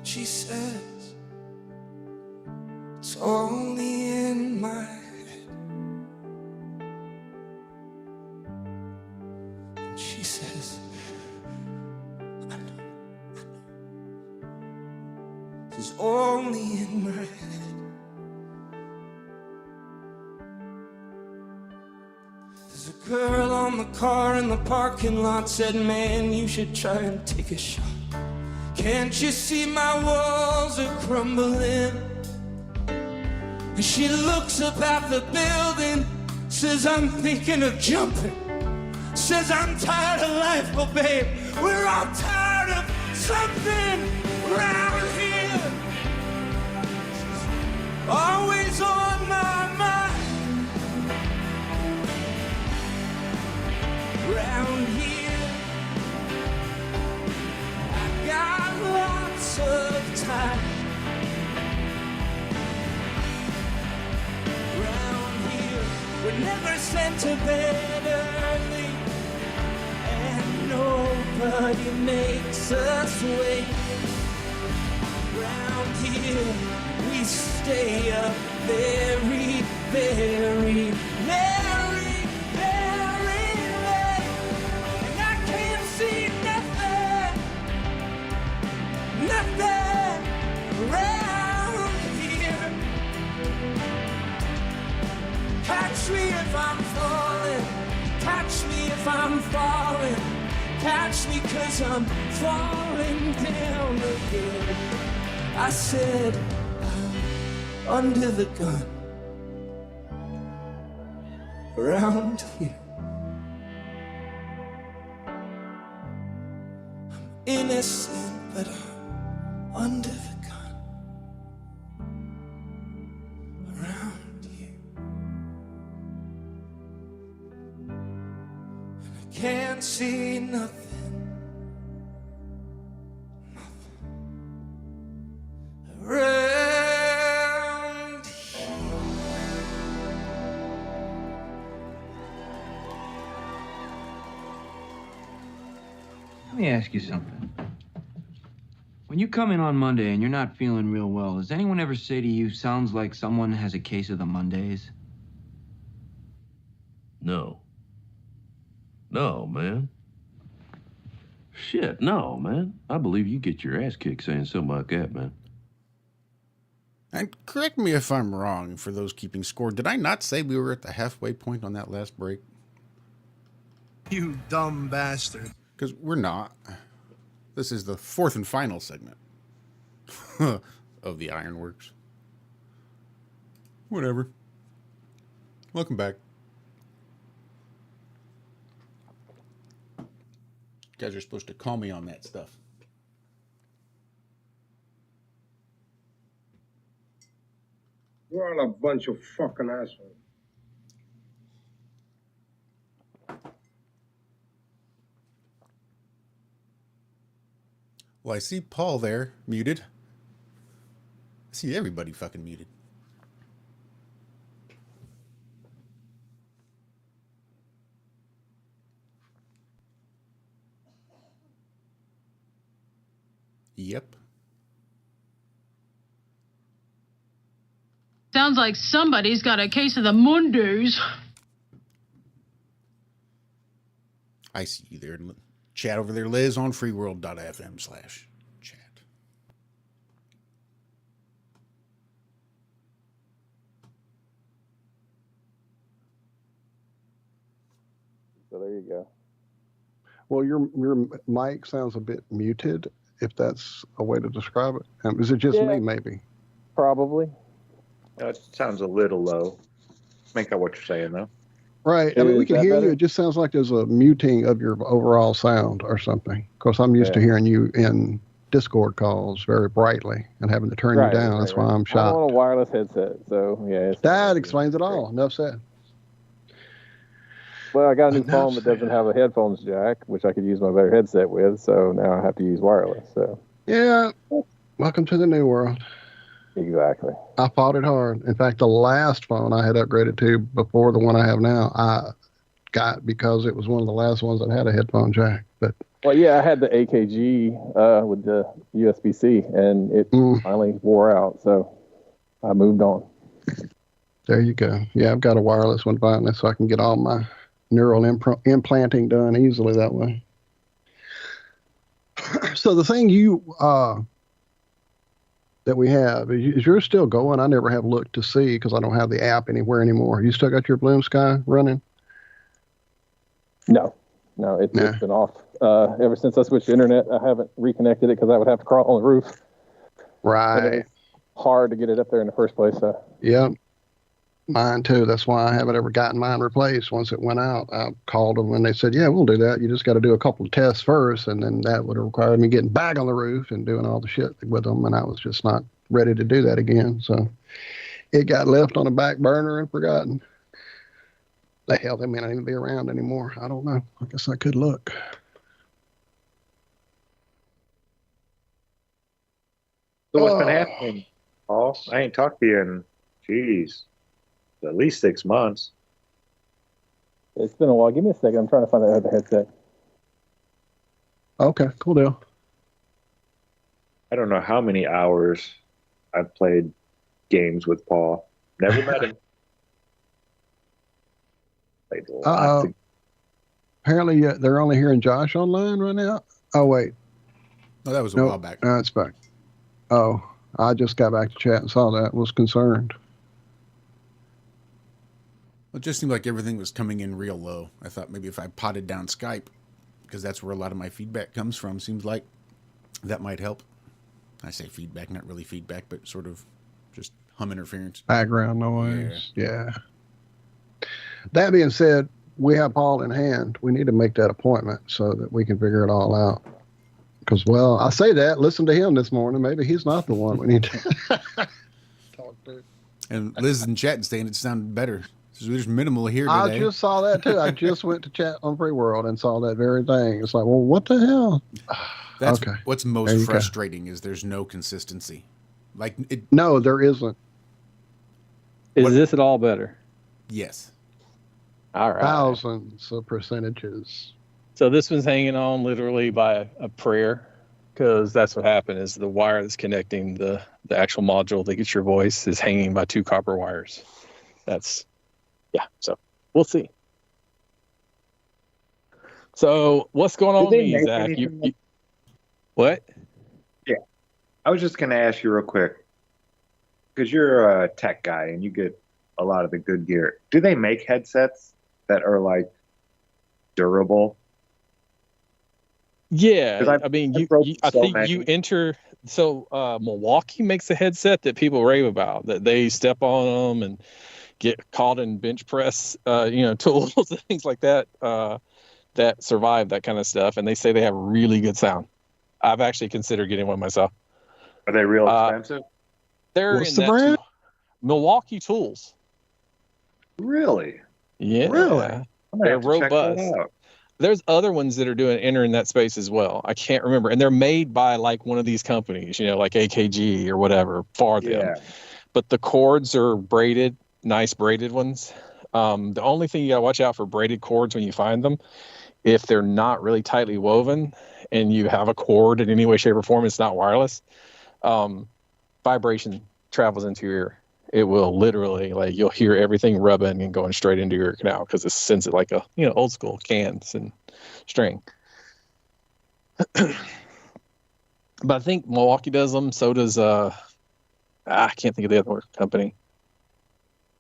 She says, it's only in my head. And she says, I know. It's only in my head. There's a girl on the car in the parking lot said, man, you should try and take a shot. Can't you see my walls are crumbling? And she looks up at the building, says I'm thinking of jumping. Says I'm tired of life, but babe, we're all tired of something around here. She's always on my mind. Around here got lots of time. Round here, we're never sent to bed early, and nobody makes us wait. Round here, we stay up very, very, very, very late, and I can't see nothing around here. Catch me if I'm falling, catch me if I'm falling, catch me 'cause I'm falling down again. I said I'm under the gun around here. I'm innocent, but I'm under the gun around you, and I can't see nothing around here. Let me ask you something. When you come in on Monday and you're not feeling real well, does anyone ever say to you, sounds like someone has a case of the Mondays? No. No, man. Shit, no, man. I believe you get your ass kicked saying something like that, man. And correct me if I'm wrong, for those keeping score. Did I not say we were at the halfway point on that last break? You dumb bastard. Because we're not. This is the fourth and final segment of the Ironworks. Whatever. Welcome back. You guys are supposed to call me on that stuff. You're all a bunch of fucking assholes. Well, I see Paul there, muted. I see everybody fucking muted. Yep. Sounds like somebody's got a case of the Mondays. I see you there, chat over there, Liz, on freeworld.fm/chat. So there you go. Well, your mic sounds a bit muted, if that's a way to describe it. Is it just me, maybe? Probably. It sounds a little low. Make out what you're saying, though. Right. I mean, we can hear you. It just sounds like there's a muting of your overall sound or something. Of course, I'm used to hearing you in Discord calls very brightly and having to turn you down. That's why I'm shocked. I'm on a wireless headset, so yeah. That explains it all. Enough said. Well, I got a new phone that doesn't have a headphones jack, which I could use my better headset with, so now I have to use wireless. So yeah, welcome to the new world. Exactly. I fought it hard. In fact, the last phone I had upgraded to before the one I have now, I got because it was one of the last ones that had a headphone jack. But well, yeah, I had the AKG with the USB-C, and it finally wore out, so I moved on. There you go. Yeah, I've got a wireless one finally, so I can get all my neural implanting done easily that way. So the thing that we have is yours still going? I never have looked to see because I don't have the app anywhere anymore. You still got your Bloom Sky running? No, it's been off. Ever since I switched to internet, I haven't reconnected it because I would have to crawl on the roof. Right. It's hard to get it up there in the first place. So. Yep. Mine too. That's why I haven't ever gotten mine replaced. Once it went out, I called them and they said, yeah, we'll do that. You just got to do a couple of tests first. And then that would have required me getting back on the roof and doing all the shit with them. And I was just not ready to do that again. So it got left on a back burner and forgotten. The hell, they may not even be around anymore. I don't know. I guess I could look. So what's been happening, Paul? I ain't talked to you in, geez, at least 6 months. It's been a while. Give me a second. I'm trying to find that other headset. Okay, cool deal. I don't know how many hours I've played games with Paul. Never met him. Played lots of... Apparently, they're only hearing Josh online right now. Oh, wait. Oh, that was a while back. No, it's back. Oh, I just got back to chat and saw that. Was concerned. It just seemed like everything was coming in real low. I thought maybe if I potted down Skype, because that's where a lot of my feedback comes from, seems like that might help. I say feedback, not really feedback, but sort of just hum interference. Background noise. Yeah. That being said, we have Paul in hand. We need to make that appointment so that we can figure it all out. Because, well, I say that, listen to him this morning. Maybe he's not the one we need to talk to. And Liz in chat saying it sounded better. There's minimal here today. I just saw that too. I just went to chat on Free World and saw that very thing. It's like, well, what the hell? That's okay. What's most frustrating is there's no consistency. No, there isn't. Is this at all better? Yes. All right. Thousands of percentages. So this one's hanging on literally by a prayer, because that's what happened is the wire that's connecting the actual module that gets your voice is hanging by 2 copper wires. So we'll see. So what's going on with me, Zach? What? Yeah. I was just going to ask you real quick, because you're a tech guy and you get a lot of the good gear. Do they make headsets that are like durable? Yeah, I mean, I think you enter. So Milwaukee makes a headset that people rave about. That they step on them and get caught in bench press, tools and things like that. That survive that kind of stuff, and they say they have really good sound. I've actually considered getting one myself. Are they real expensive? They're What's the brand? Milwaukee Tools. Really? Yeah. Really? They're robust. There's other ones that are entering that space as well. I can't remember. And they're made by like one of these companies, like AKG or whatever for them. Yeah. But the cords are braided, nice braided ones. The only thing you got to watch out for braided cords when you find them, if they're not really tightly woven and you have a cord in any way, shape, or form, it's not wireless, vibration travels into your ear. It will literally, you'll hear everything rubbing and going straight into your canal because it sends it like old school cans and string. But I think Milwaukee does them. So does I can't think of the other company.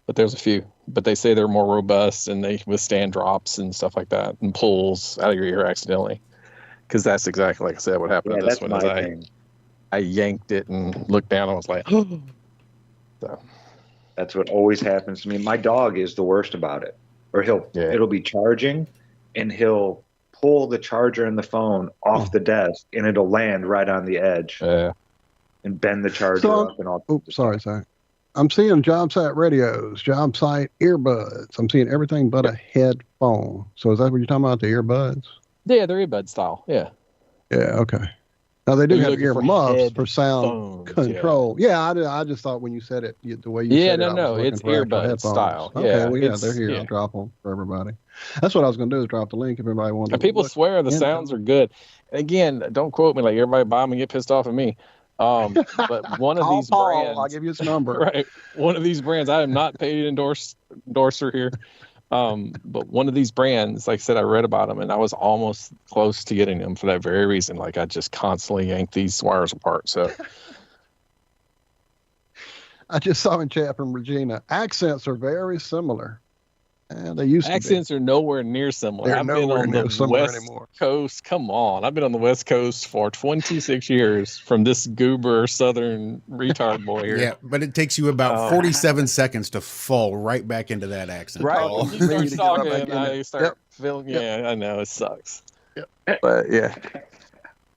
But there's a few. But they say they're more robust and they withstand drops and stuff like that and pulls out of your ear accidentally. Because that's exactly like I said. What happened to this one is I yanked it and looked down and I was like, oh. So that's what always happens to me. My dog is the worst about it. Or it'll be charging and he'll pull the charger and the phone off the desk and it'll land right on the edge and bend the charger up and all. Oops, sorry. I'm seeing job site radios, job site earbuds. I'm seeing everything but a headphone. So is that what you're talking about, the earbuds? Yeah, they're earbud style. Yeah. Yeah, okay. Now they do have ear muffs for sound control. Yeah, I just thought when you said it, the way you said it, no, it's earbud style. Okay, yeah, well, yeah, they're here. I'll drop them for everybody. That's what I was going to do is drop the link if everybody wants. And people swear the sounds are good. Again, don't quote me like everybody buy them and get pissed off at me. But one of these brands, I'll give you his number. Right, one of these brands. I am not paid endorser here. But one of these brands, like I said, I read about them and I was almost close to getting them for that very reason. Like I just constantly yank these wires apart. So I just saw in chat from Regina, accents are very similar. And they used to be. Accents are nowhere near similar. I've been on the West Coast. Come on. I've been on the West Coast for 26 years from this goober Southern retard boy here. Yeah, but it takes you about 47 seconds to fall right back into that accent. Right. You start talking and I start feeling, I know, it sucks. Yep. But yeah.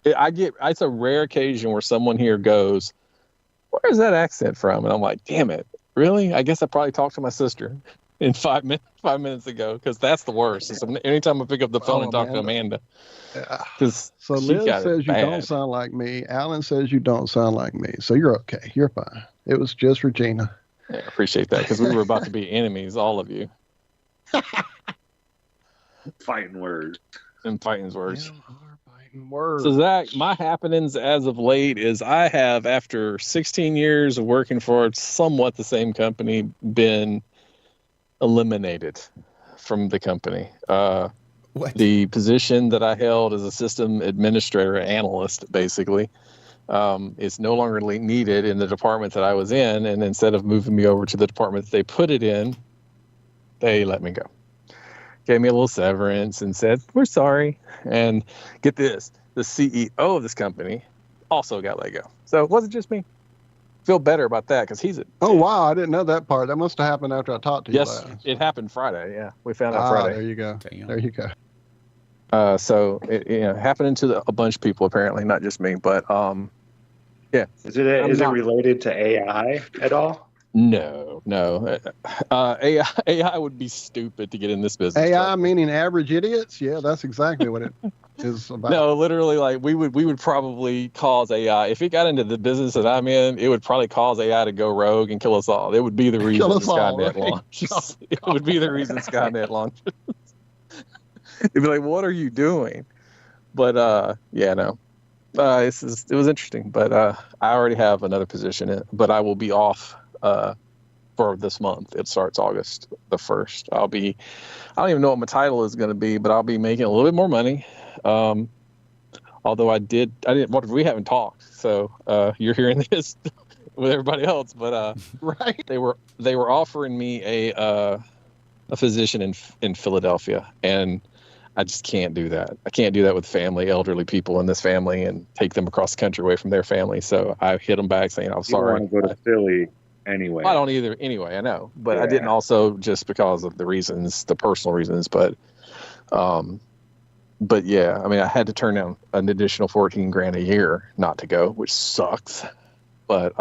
It's a rare occasion where someone here goes, where's that accent from? And I'm like, damn it. Really? I guess I probably talked to my sister in 5 minutes ago, because that's the worst. It's anytime I pick up the phone and talk to Amanda. So Liz says you don't sound like me. Alan says you don't sound like me. So you're okay. You're fine. It was just Regina. Yeah, I appreciate that, because we were about to be enemies, all of you. Fighting words. And fighting words. Words. So Zach, my happenings as of late is I have, after 16 years of working for somewhat the same company, been eliminated from the company. The position that I held as a system administrator analyst, basically, is no longer needed in the department that I was in. And instead of moving me over to the department that they put it in, they let me go. Gave me a little severance and said, we're sorry. And get this, the CEO of this company also got let go. So it wasn't just me. Feel better about that, because he's oh wow, I didn't know that part. That must have happened after I talked to you last. It happened Friday. Yeah, we found out Friday. There you go. There you go. So it happened to a bunch of people, apparently, not just me. But yeah. Is it related to AI at all? No. AI would be stupid to get in this business. AI meaning average idiots? Yeah, that's exactly what it is about. No, literally, like we would probably cause AI, if it got into the business that I'm in, it would probably cause AI to go rogue and kill us all. It would be the reason Skynet launches. It would be the reason Skynet launches. It'd be like, what are you doing? But no. It was interesting, but I already have another position, but I will be off for this month. It starts August the 1st. I don't even know what my title is going to be, but I'll be making a little bit more money. Although we haven't talked, so you're hearing this with everybody else, but right. They were offering me a position in Philadelphia, and I just can't do that. I can't do that with elderly people in this family, and take them across the country away from their family. So I hit them back saying, I'm sorry. You don't want to go to Philly anyway. I don't either. Anyway, I know, but I didn't also, just because of the personal reasons, but yeah, I mean, I had to turn down an additional $14,000 a year not to go, which sucks, but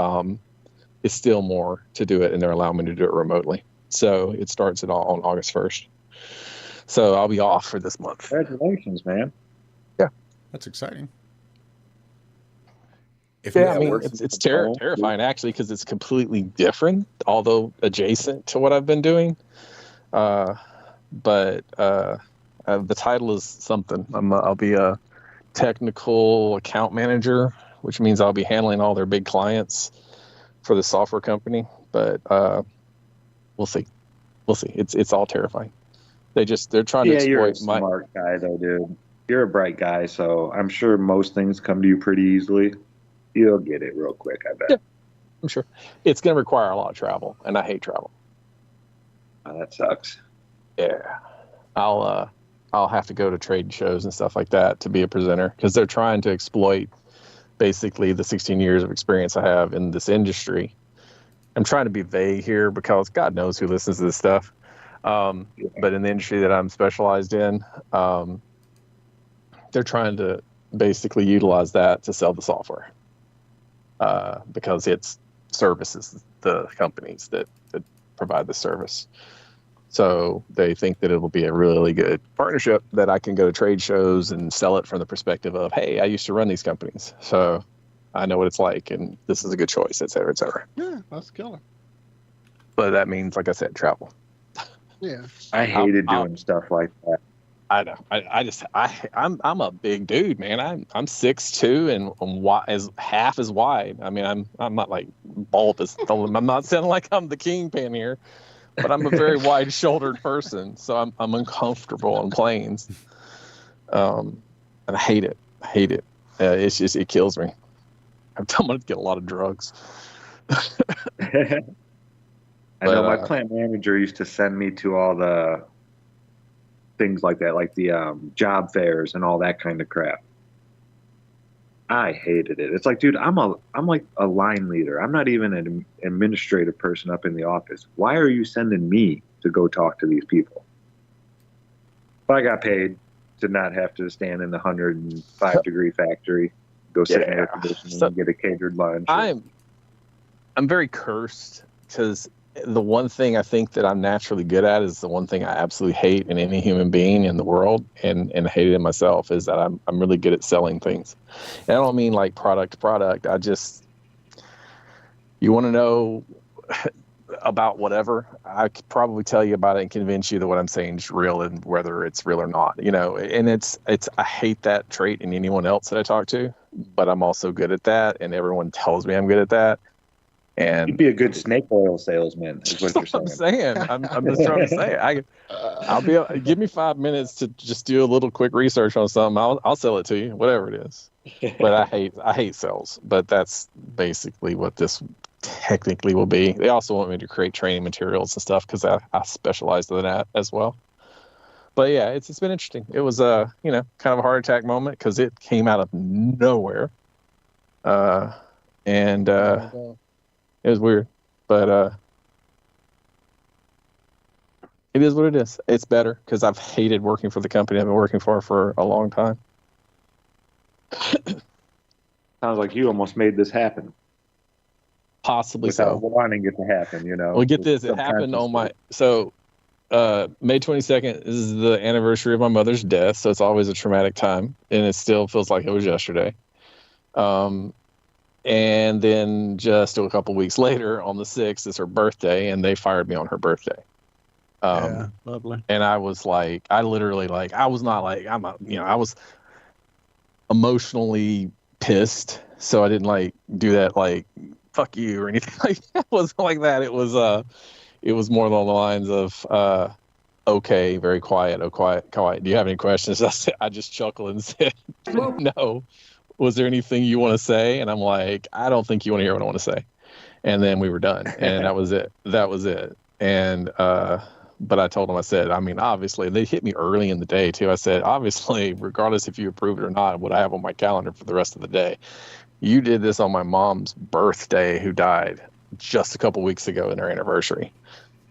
it's still more to do it, and they're allowing me to do it remotely. So it starts on August 1st. So I'll be off for this month. Congratulations, man. Yeah. That's exciting. It's terrifying, actually, because it's completely different, although adjacent to what I've been doing. But the title is something. I'll be a technical account manager, which means I'll be handling all their big clients for the software company. But we'll see. It's all terrifying. They're trying to exploit you're a smart guy, though, dude. You're a bright guy, so I'm sure most things come to you pretty easily. You'll get it real quick, I bet. Yeah, I'm sure. It's going to require a lot of travel, and I hate travel. Oh, that sucks. Yeah. I'll have to go to trade shows and stuff like that to be a presenter, because they're trying to exploit basically the 16 years of experience I have in this industry. I'm trying to be vague here because God knows who listens to this stuff. But in the industry that I'm specialized in, they're trying to basically utilize that to sell the software, because it services the companies that provide the service. So they think that it will be a really good partnership, that I can go to trade shows and sell it from the perspective of, hey, I used to run these companies, so I know what it's like, and this is a good choice, et cetera, et cetera. Yeah, that's killer. But that means, like I said, travel. Yeah. I hated doing stuff like that. I know. I'm a big dude, man. I'm 6'2" and as half as wide. I mean, I'm not like bulbous. I'm not sounding like I'm the kingpin here, but I'm a very wide-shouldered person, so I'm uncomfortable on planes. And I hate it. It's just, it kills me. I'm going to get a lot of drugs. I know my plant manager used to send me to all the things like that, like the job fairs and all that kind of crap. I hated it. It's like, dude, I'm like a line leader. I'm not even an administrative person up in the office. Why are you sending me to go talk to these people? But I got paid to not have to stand in the 105-degree factory, go sit in air conditioning and get a catered lunch. I'm very cursed, because the one thing I think that I'm naturally good at is the one thing I absolutely hate in any human being in the world, and hate it in myself, is that I'm really good at selling things. And I don't mean like product to product. You want to know about whatever, I could probably tell you about it and convince you that what I'm saying is real, and whether it's real or not, and it's I hate that trait in anyone else that I talk to, but I'm also good at that, and everyone tells me I'm good at that. And you'd be a good snake oil salesman, is what you're saying. I'm just trying to say, I'll give me 5 minutes to just do a little quick research on something. I'll sell it to you, whatever it is. But I hate sales. But that's basically what this technically will be. They also want me to create training materials and stuff, because I specialize in that as well. But yeah, it's been interesting. It was kind of a heart attack moment, because it came out of nowhere, and it was weird, but it is what it is. It's better, because I've hated working for the company I've been working for a long time. Sounds like you almost made this happen. Possibly without so. wanting it to happen, Well, get this. It happened on May 22nd is the anniversary of my mother's death, so it's always a traumatic time, and it still feels like it was yesterday. And then just a couple weeks later, on the 6th, is her birthday, and they fired me on her birthday. Yeah, lovely. And I was like, I was not like, I was emotionally pissed, so I didn't do that fuck you or anything like that. It wasn't like that. It was more along the lines of okay, very quiet. Oh, quiet. Do you have any questions? I just chuckled and said, no. Was there anything you want to say? And I'm like, I don't think you want to hear what I want to say. And then we were done. And that was it. And, but I told him, I said, obviously, they hit me early in the day too. I said, obviously, regardless if you approve it or not, what I have on my calendar for the rest of the day, you did this on my mom's birthday, who died just a couple weeks ago in her anniversary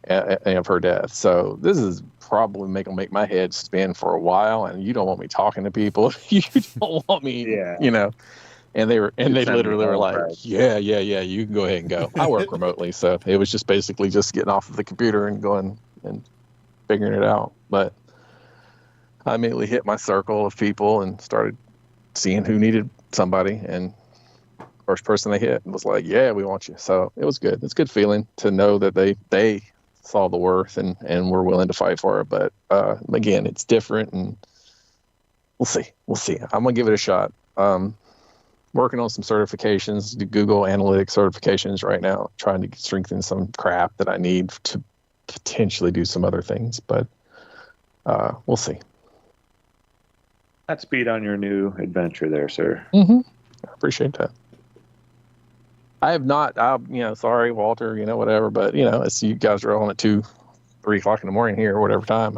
of her death. So this is probably make my head spin for a while, and you don't want me talking to people. You don't want me, And they literally were like, yeah, you can go ahead and go. I work remotely, so it was just basically just getting off of the computer and going and figuring it out. But I immediately hit my circle of people and started seeing who needed somebody, and first person they hit was like, yeah, we want you. So it was good. It's a good feeling to know that they saw the worth and were willing to fight for it. But again, it's different, and we'll see. I'm gonna give it a shot. Working on some certifications, the Google Analytics certifications right now, trying to strengthen some crap that I need to potentially do some other things, but we'll see. That's speed on your new adventure there, sir. Mm-hmm. I appreciate that. I have not, sorry, Walter, whatever, but, it's you guys are on at 2, 3 o'clock in the morning here or whatever time.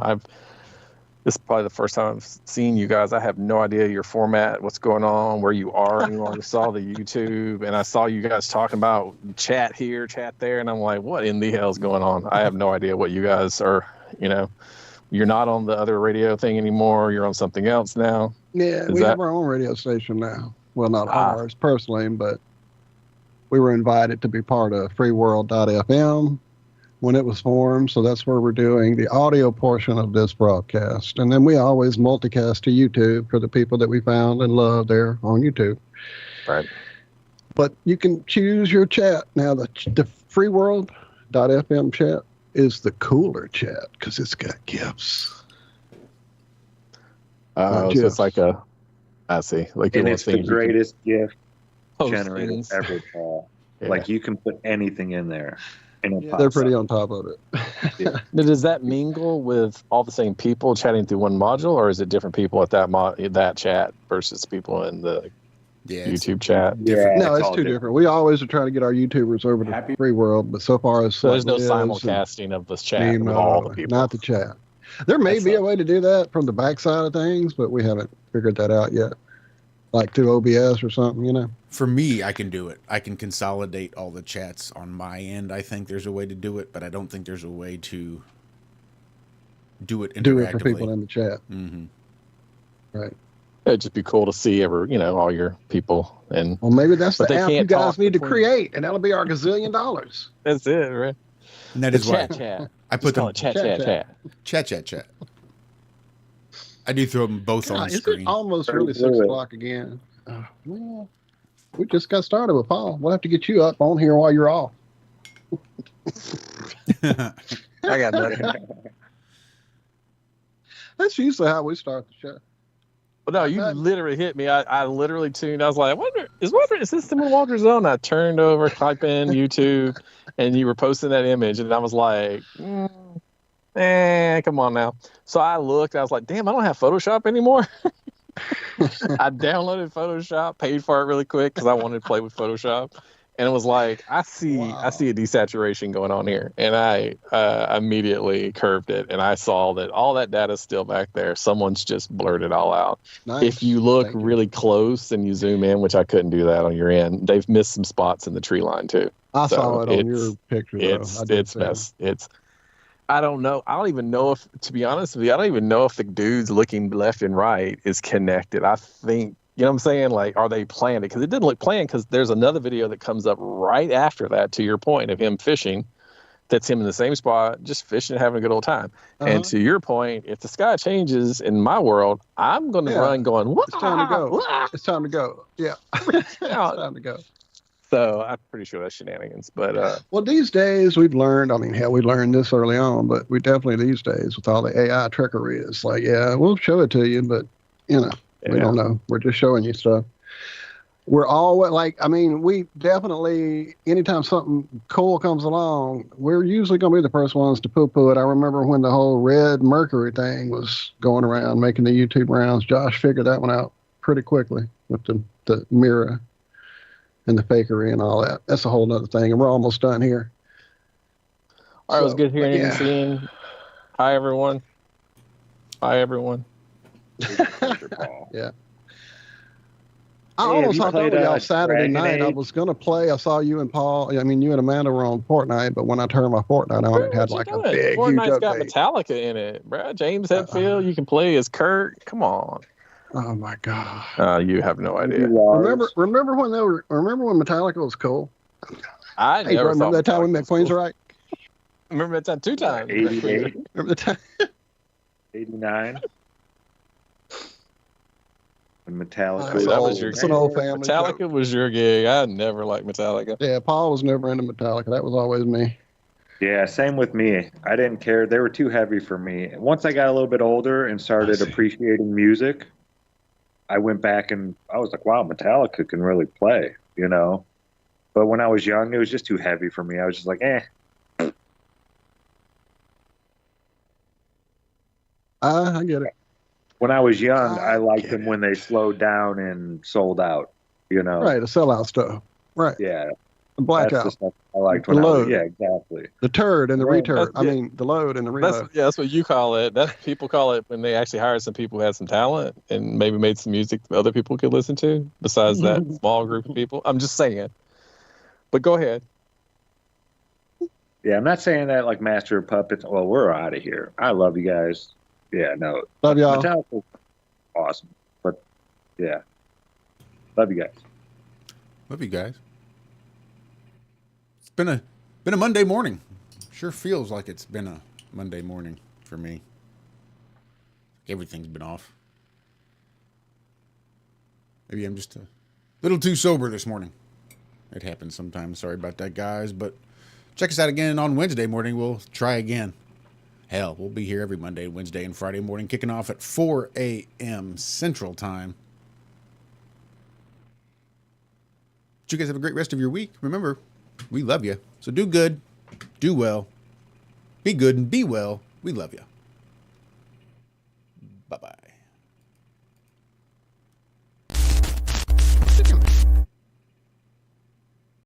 This is probably the first time I've seen you guys. I have no idea your format, what's going on, where you are anymore. I saw the YouTube, and I saw you guys talking about chat here, chat there, and I'm like, what in the hell is going on? I have no idea what you guys are, You're not on the other radio thing anymore. You're on something else now. Yeah, we have our own radio station now. Well, not ours personally, but we were invited to be part of freeworld.fm when it was formed. So that's where we're doing the audio portion of this broadcast. And then we always multicast to YouTube for the people that we found and love there on YouTube. Right. But you can choose your chat. Now, the freeworld.fm chat is the cooler chat because it's got gifts. So it's like I see. Like, and it's the greatest gift post generator things. ever, Paul. Yeah. Like, you can put anything in there. And it They're pops pretty up. on top of it. Now, does that mingle with all the same people chatting through one module, or is it different people at that chat versus people in the YouTube chat? Yeah, no, it's too different. We always are trying to get our YouTubers over to Free World, but so far as there's no simulcasting of this chat with all the people. Not the chat. There may be a way to do that from the backside of things, but we haven't figured that out yet. Like through OBS or something, For me, I can do it. I can consolidate all the chats on my end. I think there's a way to do it, but I don't think there's a way to do it interactively. Do it for people in the chat. Mm-hmm. Right. It'd just be cool to see all your people. And well, maybe that's the app you guys need to between. create, and that'll be our gazillion dollars. That's it, right? And that is why chat. I put them chat. Chat. I do throw them both on the screen. It's almost really 6 o'clock again. Well, we just got started with Paul. We'll have to get you up on here while you're off. I got nothing. That's usually how we start the show. Well, no, you literally hit me. I literally tuned. I was like, is this the Walter Zone? I turned over, type in YouTube, and you were posting that image, and I was like, come on now. So I looked. I was like, damn, I don't have Photoshop anymore. I downloaded Photoshop, paid for it really quick because I wanted to play with Photoshop, and it was like, I see a desaturation going on here, and I immediately curved it, and I saw that all that data is still back there. Someone's just blurred it all out. Nice. If you look really close and you zoom in, which I couldn't do that on your end, they've missed some spots in the tree line too. I saw it on your picture. It's mess. I don't know. I don't even know if, to be honest with you, I don't even know if the dudes looking left and right is connected. I think, you know what I'm saying? Like, are they planned it? Because it didn't look planned, because there's another video that comes up right after that, to your point, of him fishing. That's him in the same spot, just fishing, having a good old time. And to your point, if the sky changes in my world, I'm going to run going, what? It's time to go. It's time to go. Yeah. It's time to go. So I'm pretty sure that's shenanigans. But well, these days we've learned, I mean, hell, we learned this early on, but we definitely these days with all the AI trickery, it's like, yeah, we'll show it to you, but we don't know. We're just showing you stuff. We're all like, I mean, we definitely, anytime something cool comes along, we're usually going to be the first ones to poo-poo it. I remember when the whole red mercury thing was going around, making the YouTube rounds. Josh figured that one out pretty quickly with the mirror and the fakery and all that. That's a whole nother thing, and we're almost done here. All right, it was good hearing and seeing. Hi, everyone. Yeah. I almost talked over y'all Saturday night. I was going to play. I saw you and Paul. I mean, you and Amanda were on Fortnite, but when I turned my Fortnite on, it had like a big, Fortnite's huge got update. Metallica in it, bro. James Hetfield, you can play as Kurt. Come on. Oh my God. You have no idea. Remember when Metallica was cool? I never remember that time we met Queens, right? Remember that time 2 times. 88. Remember the time? 89. And Metallica. That was your It's an old family Metallica joke. was your gig. I never liked Metallica. Yeah, Paul was never into Metallica. That was always me. Yeah, same with me. I didn't care. They were too heavy for me. Once I got a little bit older and started appreciating music, I went back and I was like, wow, Metallica can really play, you know? But when I was young, it was just too heavy for me. I was just like, I get it. when I was young, I liked them when they slowed down and sold out. You know, right? The sellout stuff, right? Yeah, the blackout. That's the stuff I liked when I was, yeah, exactly. The turd and the returd. Yeah. I mean, the load and the reload. That's what you call it. That people call it when they actually hired some people who had some talent and maybe made some music that other people could listen to besides that small group of people. I'm just saying. But go ahead. Yeah, I'm not saying that like Master of Puppets. Well, we're out of here. I love you guys. Yeah, no. Love y'all. Metallica's awesome. But yeah. Love you guys. Love you guys. It's been a Monday morning. Sure feels like it's been a Monday morning for me. Everything's been off. Maybe I'm just a little too sober this morning. It happens sometimes. Sorry about that, guys. But check us out again on Wednesday morning. We'll try again. Hell, we'll be here every Monday, Wednesday, and Friday morning, kicking off at 4 a.m. Central Time. But you guys have a great rest of your week. Remember, we love you. So do good, do well, be good, and be well. We love you. Bye-bye.